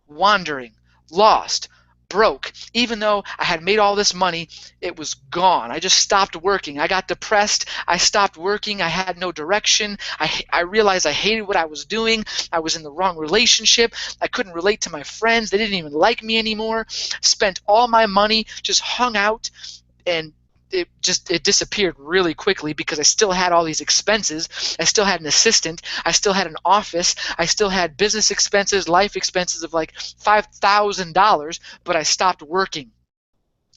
wandering, lost, broke. Even though I had made all this money, it was gone. I just stopped working. I got depressed. I stopped working. I had no direction. I realized I hated what I was doing. I was in the wrong relationship. I couldn't relate to my friends. They didn't even like me anymore. Spent all my money, just hung out, and it disappeared really quickly, because I still had all these expenses. I still had an assistant. I still had an office. I still had business expenses, life expenses of like $5,000, but I stopped working.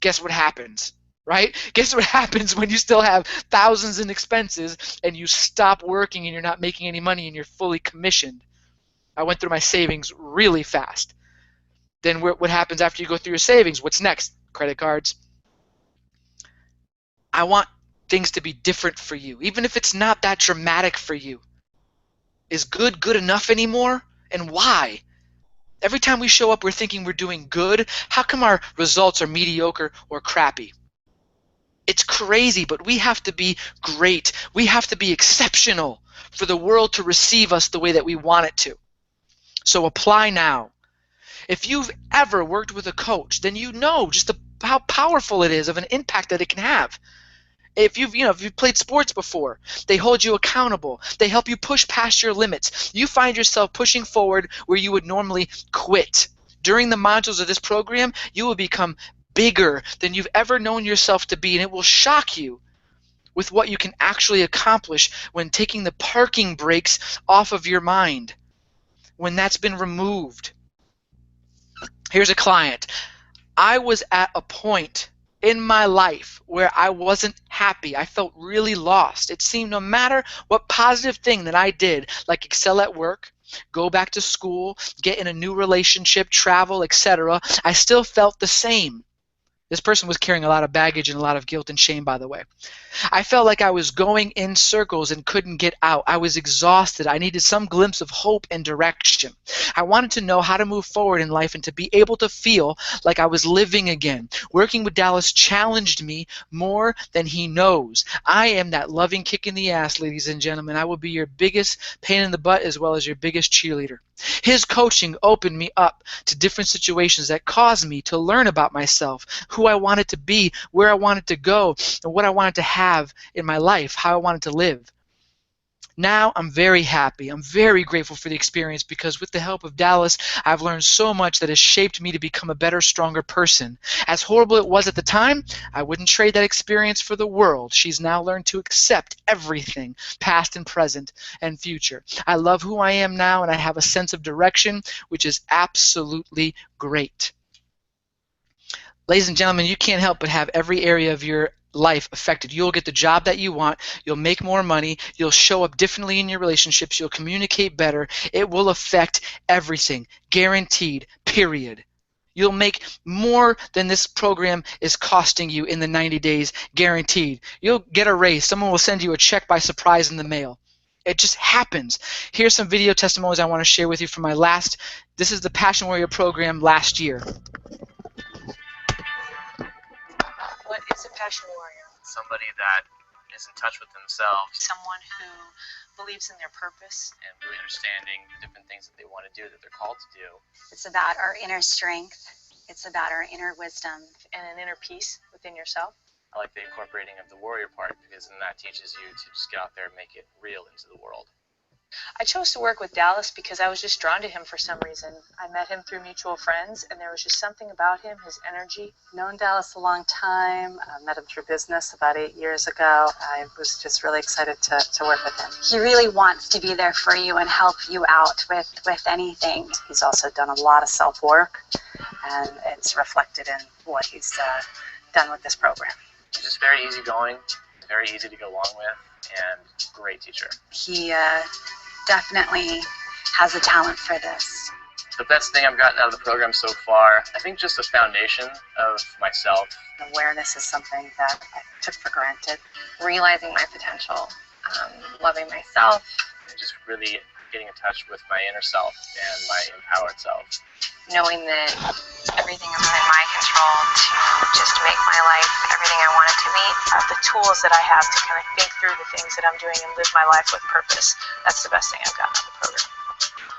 Guess what happens, right? Guess what happens when you still have thousands in expenses and you stop working and you're not making any money and you're fully commissioned? I went through my savings really fast. Then what happens after you go through your savings? What's next? Credit cards. I want things to be different for you, even if it's not that dramatic for you. Is good enough anymore? And why? Every time we show up, we're thinking we're doing good. How come our results are mediocre or crappy? It's crazy, but we have to be great. We have to be exceptional for the world to receive us the way that we want it to. So apply now. If you've ever worked with a coach, then you know just how powerful it is, of an impact that it can have. If you've played sports before, they hold you accountable. They help you push past your limits. You find yourself pushing forward where you would normally quit. During the modules of this program, you will become bigger than you've ever known yourself to be, and it will shock you with what you can actually accomplish when taking the parking brakes off of your mind, when that's been removed. Here's a client. I was at a point in my life where I wasn't happy. I felt really lost. It seemed no matter what positive thing that I did, like excel at work, go back to school, get in a new relationship, travel, etc., I still felt the same. This person was carrying a lot of baggage and a lot of guilt and shame, by the way. I felt like I was going in circles and couldn't get out. I was exhausted. I needed some glimpse of hope and direction. I wanted to know how to move forward in life and to be able to feel like I was living again. Working with Dallas challenged me more than he knows. I am that loving kick in the ass, ladies and gentlemen. I will be your biggest pain in the butt as well as your biggest cheerleader. His coaching opened me up to different situations that caused me to learn about myself, who I wanted to be, where I wanted to go, and what I wanted to have in my life, how I wanted to live. Now I'm very happy. I'm very grateful for the experience, because with the help of Dallas, I've learned so much that has shaped me to become a better, stronger person. As horrible it was at the time, I wouldn't trade that experience for the world. She's now learned to accept everything, past and present and future. I love who I am now, and I have a sense of direction, which is absolutely great. Ladies and gentlemen, you can't help but have every area of your life affected. You'll get the job that you want. You'll make more money. You'll show up differently in your relationships. You'll communicate better. It will affect everything. Guaranteed. Period. You'll make more than this program is costing you in the 90 days. Guaranteed. You'll get a raise. Someone will send you a check by surprise in the mail. It just happens. Here's some video testimonies I want to share with you from this is the Passion Warrior program last year. What is a passion warrior? Somebody that is in touch with themselves. Someone who believes in their purpose. And really understanding the different things that they want to do, that they're called to do. It's about our inner strength. It's about our inner wisdom. And an inner peace within yourself. I like the incorporating of the warrior part, because then that teaches you to just get out there and make it real into the world. I chose to work with Dallas because I was just drawn to him for some reason. I met him through mutual friends, and there was just something about him, his energy. Known Dallas a long time. I met him through business about 8 years ago. I was just really excited to work with him. He really wants to be there for you and help you out with anything. He's also done a lot of self-work, and it's reflected in what he's done with this program. He's just very easygoing, very easy to go along with, and great teacher. He definitely has a talent for this. The best thing I've gotten out of the program so far, I think just the foundation of myself. Awareness is something that I took for granted. Realizing my potential, loving myself. And just really getting in touch with my inner self and my empowered self. Knowing that everything is within my control to just make my life everything I want it to be. The tools that I have to kind of think through the things that I'm doing and live my life with purpose. That's the best thing I've gotten out of the program.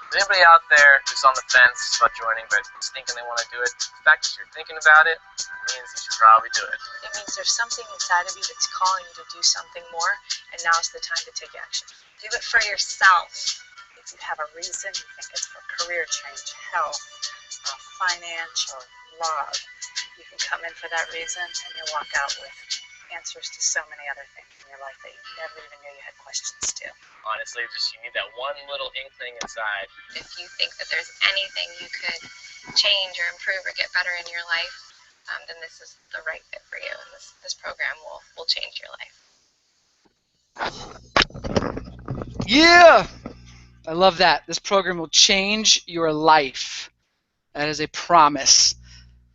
Is anybody out there who's on the fence about joining but is thinking they want to do it? The fact that you're thinking about it means you should probably do it. It means there's something inside of you that's calling you to do something more, and now's the time to take action. Do it for yourself. If you have a reason, you think it's for career change, health, financial, love, you can come in for that reason and you'll walk out with answers to so many other things in your life that you never even knew you had questions to. Honestly, just you need that one little inkling inside. If you think that there's anything you could change or improve or get better in your life, then this is the right fit for you, and this program will change your life. Yeah! I love that. This program will change your life. That is a promise.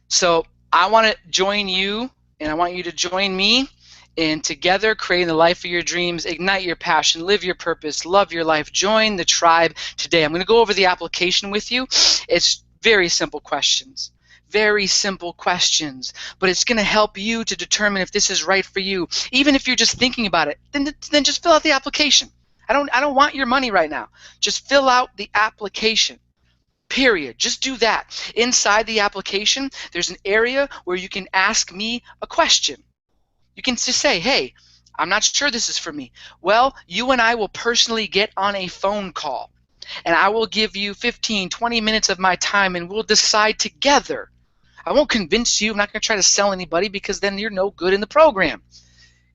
So I want to join you, and I want you to join me in together creating the life of your dreams, ignite your passion, live your purpose, love your life. Join the tribe today. I'm going to go over the application with you. It's very simple questions. Very simple questions, but it's going to help you to determine if this is right for you. Even if you're just thinking about it, then just fill out the application. I don't want your money right now. Just fill out the application. Period. Just do that. Inside the application, there's an area where you can ask me a question. You can just say, hey, I'm not sure this is for me. Well, you and I will personally get on a phone call, and I will give you 15, 20 minutes of my time, and we'll decide together. I won't convince you. I'm not going to try to sell anybody, because then you're no good in the program.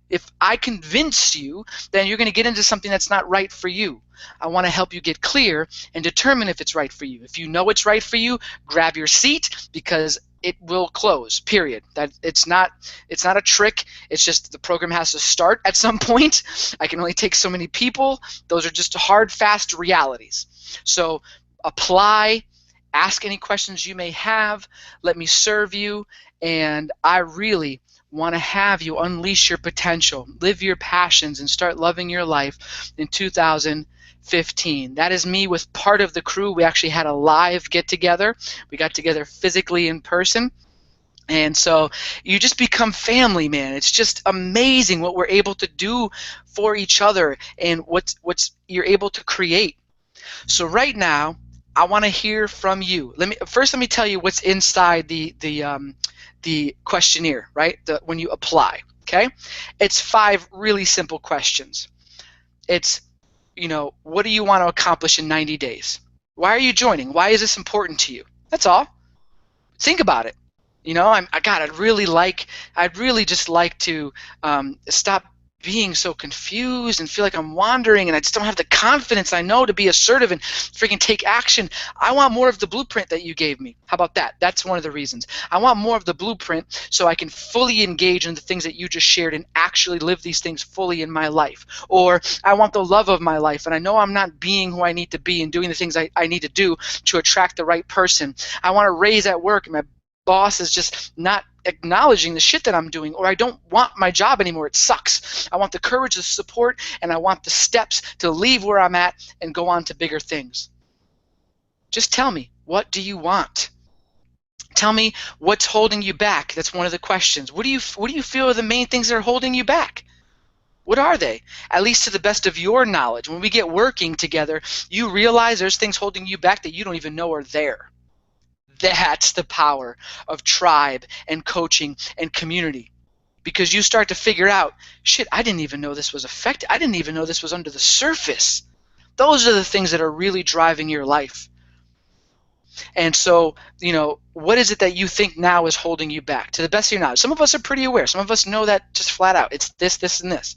If I convince you, then you're going to get into something that's not right for you. I want to help you get clear and determine if it's right for you. If you know it's right for you, grab your seat, because it will close, period. It's not a trick. It's just the program has to start at some point. I can only take so many people. Those are just hard, fast realities. So apply, ask any questions you may have, let me serve you, and I really want to have you unleash your potential, live your passions, and start loving your life in 2015. That is me with part of the crew. We actually had a live get-together. We got together physically in person. And so you just become family, man. It's just amazing what we're able to do for each other and what's you're able to create. So right now, I want to hear from you. Let me tell you what's inside the questionnaire, right? When you apply, okay? It's 5 really simple questions. It's, what do you want to accomplish in 90 days? Why are you joining? Why is this important to you? That's all. Think about it. I'd really just like to stop being so confused and feel like I'm wandering, and I just don't have the confidence I know to be assertive and freaking take action. I want more of the blueprint that you gave me. How about that? That's one of the reasons. I want more of the blueprint so I can fully engage in the things that you just shared and actually live these things fully in my life. Or I want the love of my life, and I know I'm not being who I need to be and doing the things I need to do to attract the right person. I want to raise at work, and my boss is just not acknowledging the shit that I'm doing, or I don't want my job anymore. It sucks. I want the courage, the support, and I want the steps to leave where I'm at and go on to bigger things. Just tell me, what do you want? Tell me what's holding you back. That's one of the questions. What do you feel are the main things that are holding you back? What are they? At least to the best of your knowledge. When we get working together, you realize there's things holding you back that you don't even know are there. That's the power of tribe and coaching and community. Because you start to figure out, shit, I didn't even know this was affected. I didn't even know this was under the surface. Those are the things that are really driving your life. And so, what is it that you think now is holding you back? To the best of your knowledge. Some of us are pretty aware. Some of us know that just flat out. It's this, this, and this.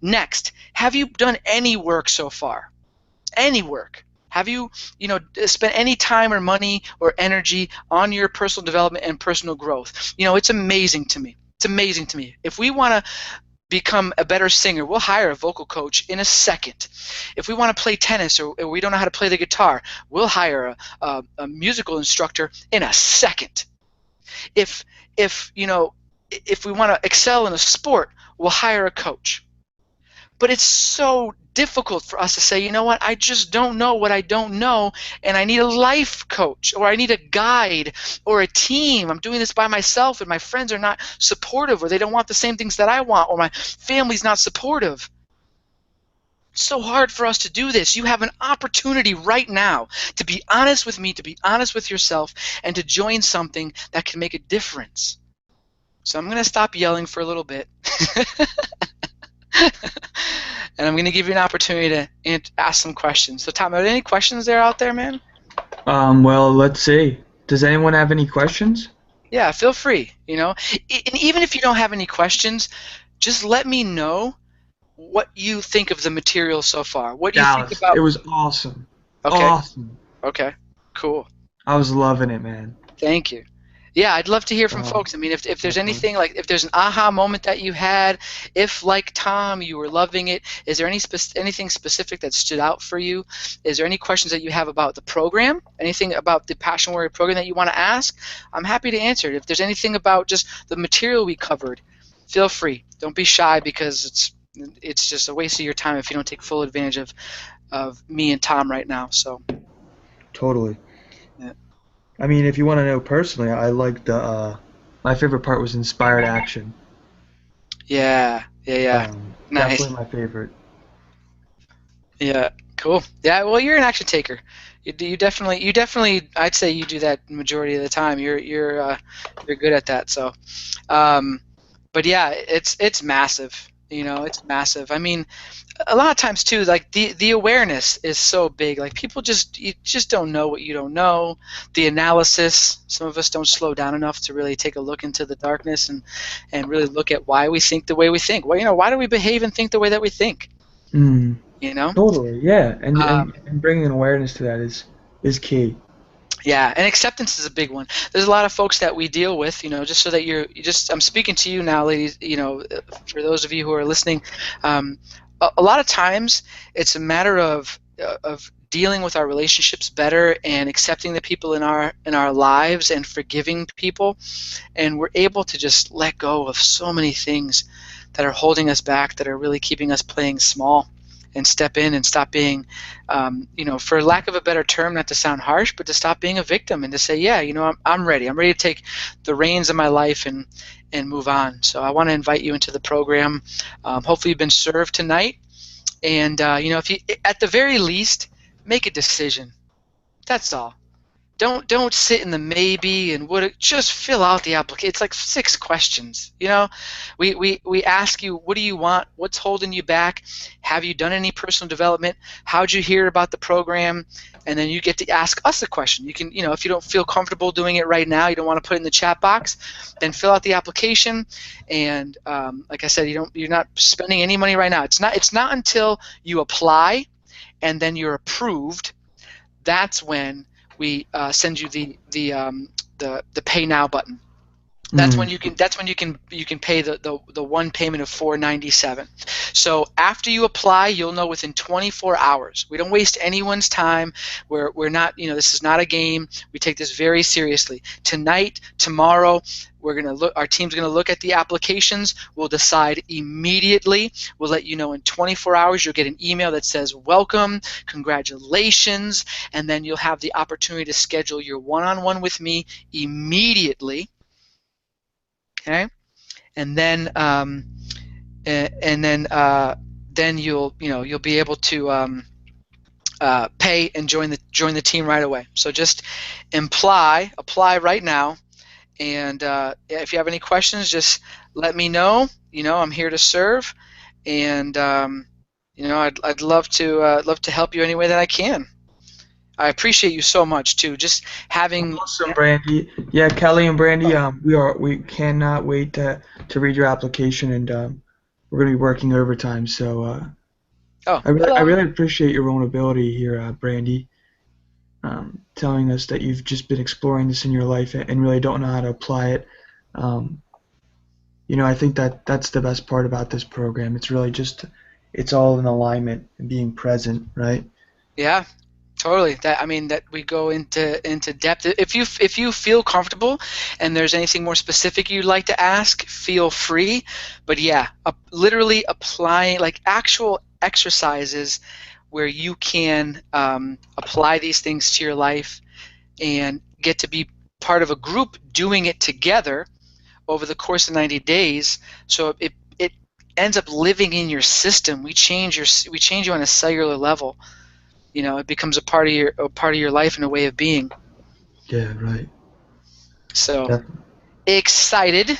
Next, have you done any work so far? Any work? Have you, spent any time or money or energy on your personal development and personal growth? It's amazing to me. It's amazing to me. If we want to become a better singer, we'll hire a vocal coach in a second. If we want to play tennis or we don't know how to play the guitar, we'll hire a musical instructor in a second. If we want to excel in a sport, we'll hire a coach. But it's so difficult for us to say, you know what, I just don't know what I don't know, and I need a life coach, or I need a guide, or a team. I'm doing this by myself, and my friends are not supportive, or they don't want the same things that I want, or my family's not supportive. It's so hard for us to do this. You have an opportunity right now to be honest with me, to be honest with yourself, and to join something that can make a difference. So I'm going to stop yelling for a little bit. And I'm going to give you an opportunity to ask some questions. So, Tom, are there any questions out there, man? Well, let's see. Does anyone have any questions? Yeah, feel free. And even if you don't have any questions, just let me know what you think of the material so far. What do you think about? It was awesome. Okay. Awesome. Okay. Cool. I was loving it, man. Thank you. Yeah, I'd love to hear from folks. I mean, if there's anything, like if there's an aha moment that you had, if like Tom you were loving it, is there anything specific that stood out for you? Is there any questions that you have about the program? Anything about the Passion Warrior program that you want to ask? I'm happy to answer it. If there's anything about just the material we covered, feel free. Don't be shy, because it's just a waste of your time if you don't take full advantage of me and Tom right now. So. Totally. I mean, if you want to know personally, I liked my favorite part was inspired action. Yeah. Nice. Definitely my favorite. Yeah, cool. Yeah, well, you're an action taker. You definitely, I'd say you do that the majority of the time. You're good at that. So, but yeah, it's massive. It's massive. I mean, a lot of times too, like the awareness is so big. Like you just don't know what you don't know. The analysis, some of us don't slow down enough to really take a look into the darkness and really look at why we think the way we think. Well, why do we behave and think the way that we think? Totally, yeah. And bringing awareness to that is key. Yeah, and acceptance is a big one. There's a lot of folks that we deal with, just so that I'm speaking to you now, ladies, for those of you who are listening, a lot of times it's a matter of dealing with our relationships better and accepting the people in our lives and forgiving people, and we're able to just let go of so many things that are holding us back, that are really keeping us playing small, and step in and stop being, for lack of a better term, not to sound harsh, but to stop being a victim and to say, yeah, I'm ready. I'm ready to take the reins of my life and move on. So I want to invite you into the program. Hopefully you've been served tonight. And, if you, at the very least, make a decision. That's all. Don't sit in the maybe and would. Just fill out the application. It's like 6 questions. We ask you, what do you want? What's holding you back? Have you done any personal development? How'd you hear about the program? And then you get to ask us a question. You can, if you don't feel comfortable doing it right now, you don't want to put it in the chat box, then fill out the application. And like I said, you're not spending any money right now. It's not until you apply and then you're approved. That's when we send you the pay now button. That's when you can pay the one payment of $497. So after you apply, you'll know within 24 hours. We don't waste anyone's time. We're not, this is not a game. We take this very seriously. Tonight, tomorrow, Our team's gonna look at the applications. We'll decide immediately. We'll let you know in 24 hours. You'll get an email that says welcome, congratulations, and then you'll have the opportunity to schedule your one-on-one with me immediately. Okay, and then then you'll be able to pay and join the team right away. So just apply right now. And if you have any questions, just let me know. I'm here to serve, and I'd love to help you any way that I can. I appreciate you so much too. Just having awesome, Brandy. Yeah, Kelly and Brandy. We cannot wait to read your application, and we're going to be working overtime. So I really appreciate your vulnerability here, Brandy. Telling us that you've just been exploring this in your life and really don't know how to apply it. I think that's the best part about this program. It's really it's all in alignment and being present, right? Yeah, totally. That we go into depth. If you feel comfortable and there's anything more specific you'd like to ask, feel free. But yeah, literally applying like actual exercises where you can apply these things to your life and get to be part of a group doing it together over the course of 90 days. So it ends up living in your system. We change you on a cellular level. It becomes a part of your life and a way of being. Yeah, right. So Definitely. excited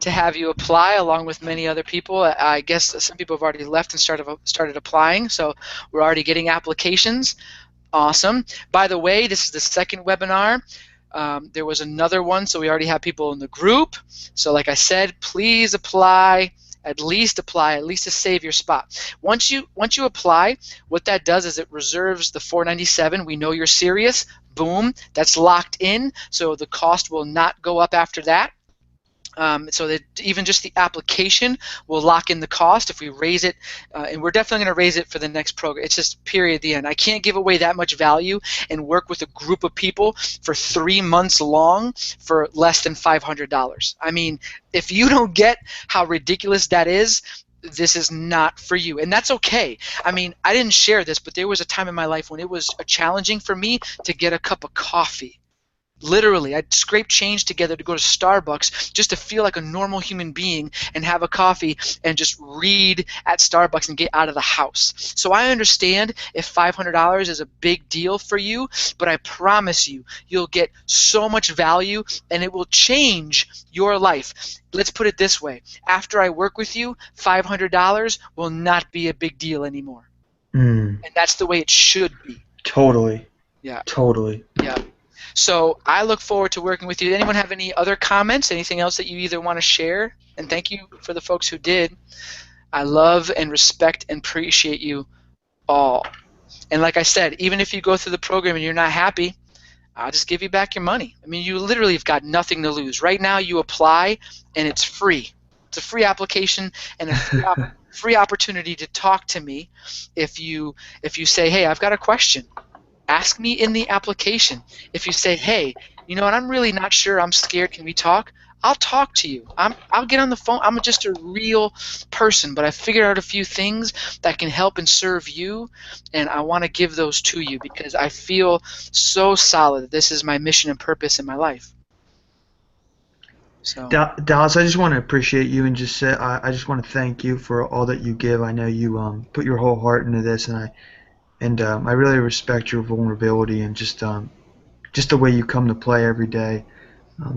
to have you apply along with many other people. I guess some people have already left and started applying, so we're already getting applications. Awesome. By the way, this is the second webinar. There was another one, so we already have people in the group. So like I said, please apply. At least to save your spot. Once you apply, what that does is it reserves the $497. We know you're serious. Boom, that's locked in, so the cost will not go up after that. So that even just the application will lock in the cost if we raise it, and we're definitely going to raise it for the next program. It's just period, the end. I can't give away that much value and work with a group of people for 3 months long for less than $500. If you don't get how ridiculous that is, this is not for you, and that's okay. I didn't share this, but there was a time in my life when it was challenging for me to get a cup of coffee. Literally, I'd scrape change together to go to Starbucks just to feel like a normal human being and have a coffee and just read at Starbucks and get out of the house. So I understand if $500 is a big deal for you, but I promise you'll get so much value and it will change your life. Let's put it this way. After I work with you, $500 will not be a big deal anymore. And that's the way it should be. Totally. Yeah. Totally. Yeah. So I look forward to working with you. Anyone have any other comments? Anything else that you either want to share? And thank you for the folks who did. I love and respect and appreciate you all. And like I said, even if you go through the program and you're not happy, I'll just give you back your money. You literally have got nothing to lose. Right now you apply and it's free. It's a free application and a free opportunity to talk to me. If you say, hey, I've got a question, ask me in the application. If you say, hey, I'm really not sure, I'm scared, can we talk? I'll talk to you. I'll get on the phone. I'm just a real person, but I figured out a few things that can help and serve you, and I want to give those to you because I feel so solid that this is my mission and purpose in my life. So, Dallas, I just want to appreciate you and just say I just want to thank you for all that you give. I know you put your whole heart into this, and I really respect your vulnerability and just the way you come to play every day.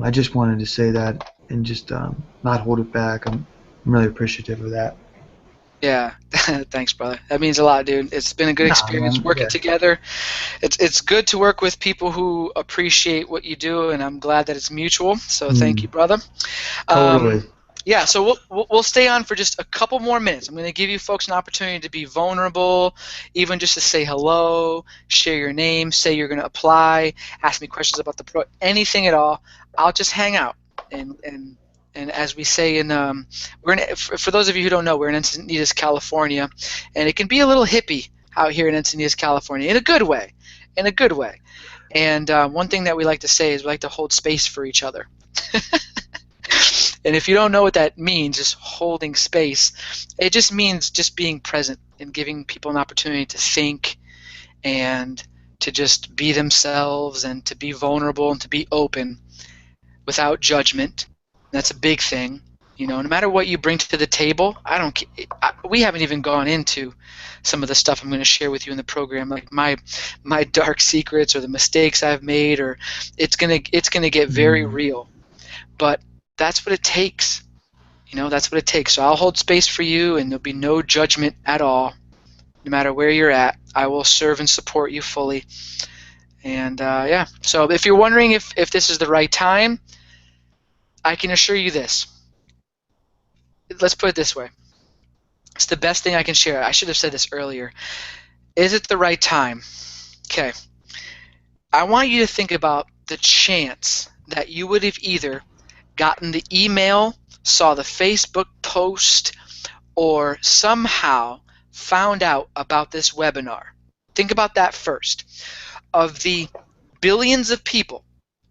I just wanted to say that and just not hold it back. I'm really appreciative of that. Yeah, thanks, brother. That means a lot, dude. It's been a good experience working together. It's good to work with people who appreciate what you do, and I'm glad that it's mutual. So thank you, brother. Totally. Yeah, so we'll stay on for just a couple more minutes. I'm going to give you folks an opportunity to be vulnerable, even just to say hello, share your name, say you're going to apply, ask me questions about the pro, anything at all. I'll just hang out. And as we say for those of you who don't know, we're in Encinitas, California, and it can be a little hippie out here in Encinitas, California, in a good way. And one thing that we like to say is we like to hold space for each other. And if you don't know what that means, just holding space, it just means just being present and giving people an opportunity to think and to just be themselves and to be vulnerable and to be open without judgment. That's a big thing. You know, no matter what you bring to the table, we haven't even gone into some of the stuff I'm going to share with you in the program, like my dark secrets or the mistakes I've made, or it's going to get very real. But that's what it takes. You know, that's what it takes. So I'll hold space for you, and there'll be no judgment at all. No matter where you're at, I will serve and support you fully. And yeah, so if you're wondering if this is the right time, I can assure you this. Let's put it this way. It's the best thing I can share. I should have said this earlier. Is it the right time? Okay. I want you to think about the chance that you would have either gotten the email, saw the Facebook post, or somehow found out about this webinar. Think about that first. Of the billions of people,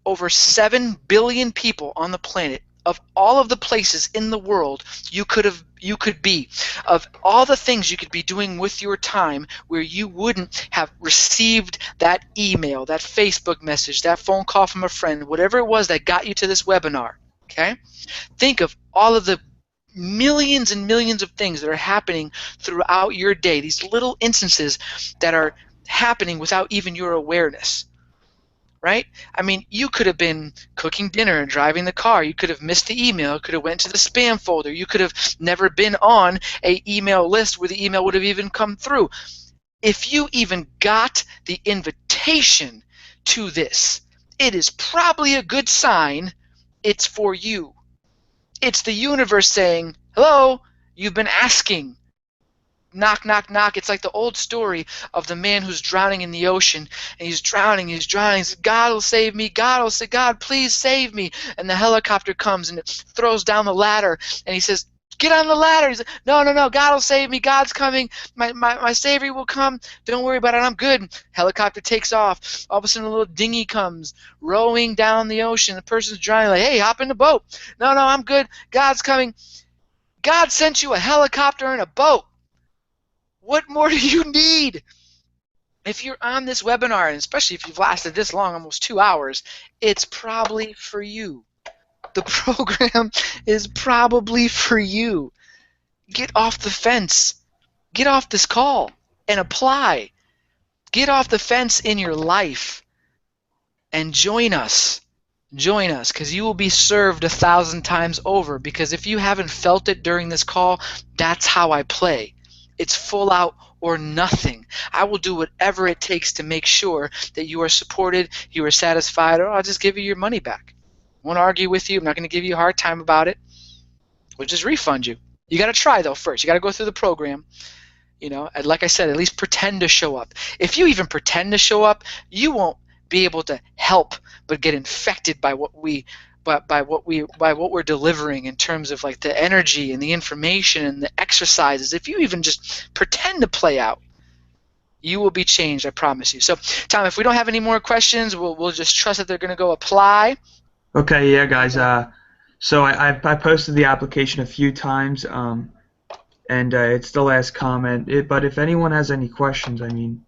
over 7 billion people on the planet, of all of the places in the world you could be, of all the things you could be doing with your time where you wouldn't have received that email, that Facebook message, that phone call from a friend, whatever it was that got you to this webinar, okay? Think of all of the millions and millions of things that are happening throughout your day, these little instances that are happening without even your awareness. Right? I mean, you could have been cooking dinner and driving the car. You could have missed the email. Could have went to the spam folder. You could have never been on a email list where the email would have even come through. If you even got the invitation to this, it is probably a good sign it's for you. It's the universe saying, hello, you've been asking. Knock, knock, knock. It's like the old story of the man who's drowning in the ocean, and he's drowning. He says, God will save me. God will say, God, please save me. And the helicopter comes and it throws down the ladder, and he says, get on the ladder. He says, no, no, no. God will save me. God's coming. My Savior will come. Don't worry about it. I'm good. Helicopter takes off. All of a sudden, a little dinghy comes rowing down the ocean. The person's drowning. Like, hey, hop in the boat. No, no, I'm good. God's coming. God sent you a helicopter and a boat. What more do you need? If you're on this webinar, and especially if you've lasted this long, almost 2 hours, it's probably for you. The program is probably for you. Get off the fence. Get off this call and apply. Get off the fence in your life and join us. Join us, because you will be served 1,000 times over, because if you haven't felt it during this call, that's how I play. It's full out or nothing. I will do whatever it takes to make sure that you are supported, you are satisfied, or I'll just give you your money back. I won't argue with you. I'm not going to give you a hard time about it. We'll just refund you. You got to try, though, first. You got to go through the program. You know, and like I said, at least pretend to show up. If you even pretend to show up, you won't be able to help but get infected by what we're delivering in terms of like the energy and the information and the exercises. If you even just pretend to play out, you will be changed, I promise you. So, Tom, if we don't have any more questions, we'll just trust that they're going to go apply. Okay, yeah, guys. So I posted the application a few times, and it's the last comment. But if anyone has any questions, I mean.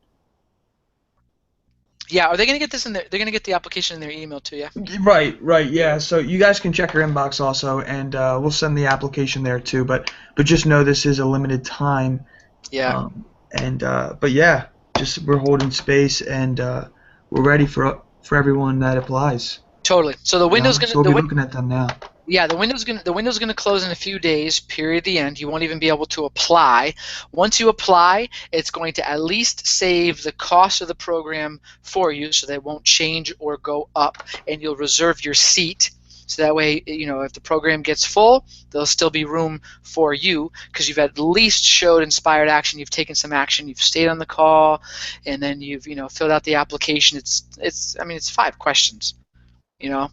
Yeah, are they going to get this in their? They're going to get the application in their email to you. Right, yeah. So you guys can check your inbox also, and we'll send the application there too. But just know this is a limited time. Yeah. But yeah, just we're holding space, and we're ready for everyone that applies. Totally. So the window's going to. So we'll be looking at them now. Yeah, the window's going to close in a few days, period, the end. You won't even be able to apply. Once you apply, it's going to at least save the cost of the program for you, so they won't change or go up, and you'll reserve your seat. So that way, you know, if the program gets full, there'll still be room for you, because you've at least showed inspired action. You've taken some action. You've stayed on the call, and then you've, you know, filled out the application. It's 5 questions. You know,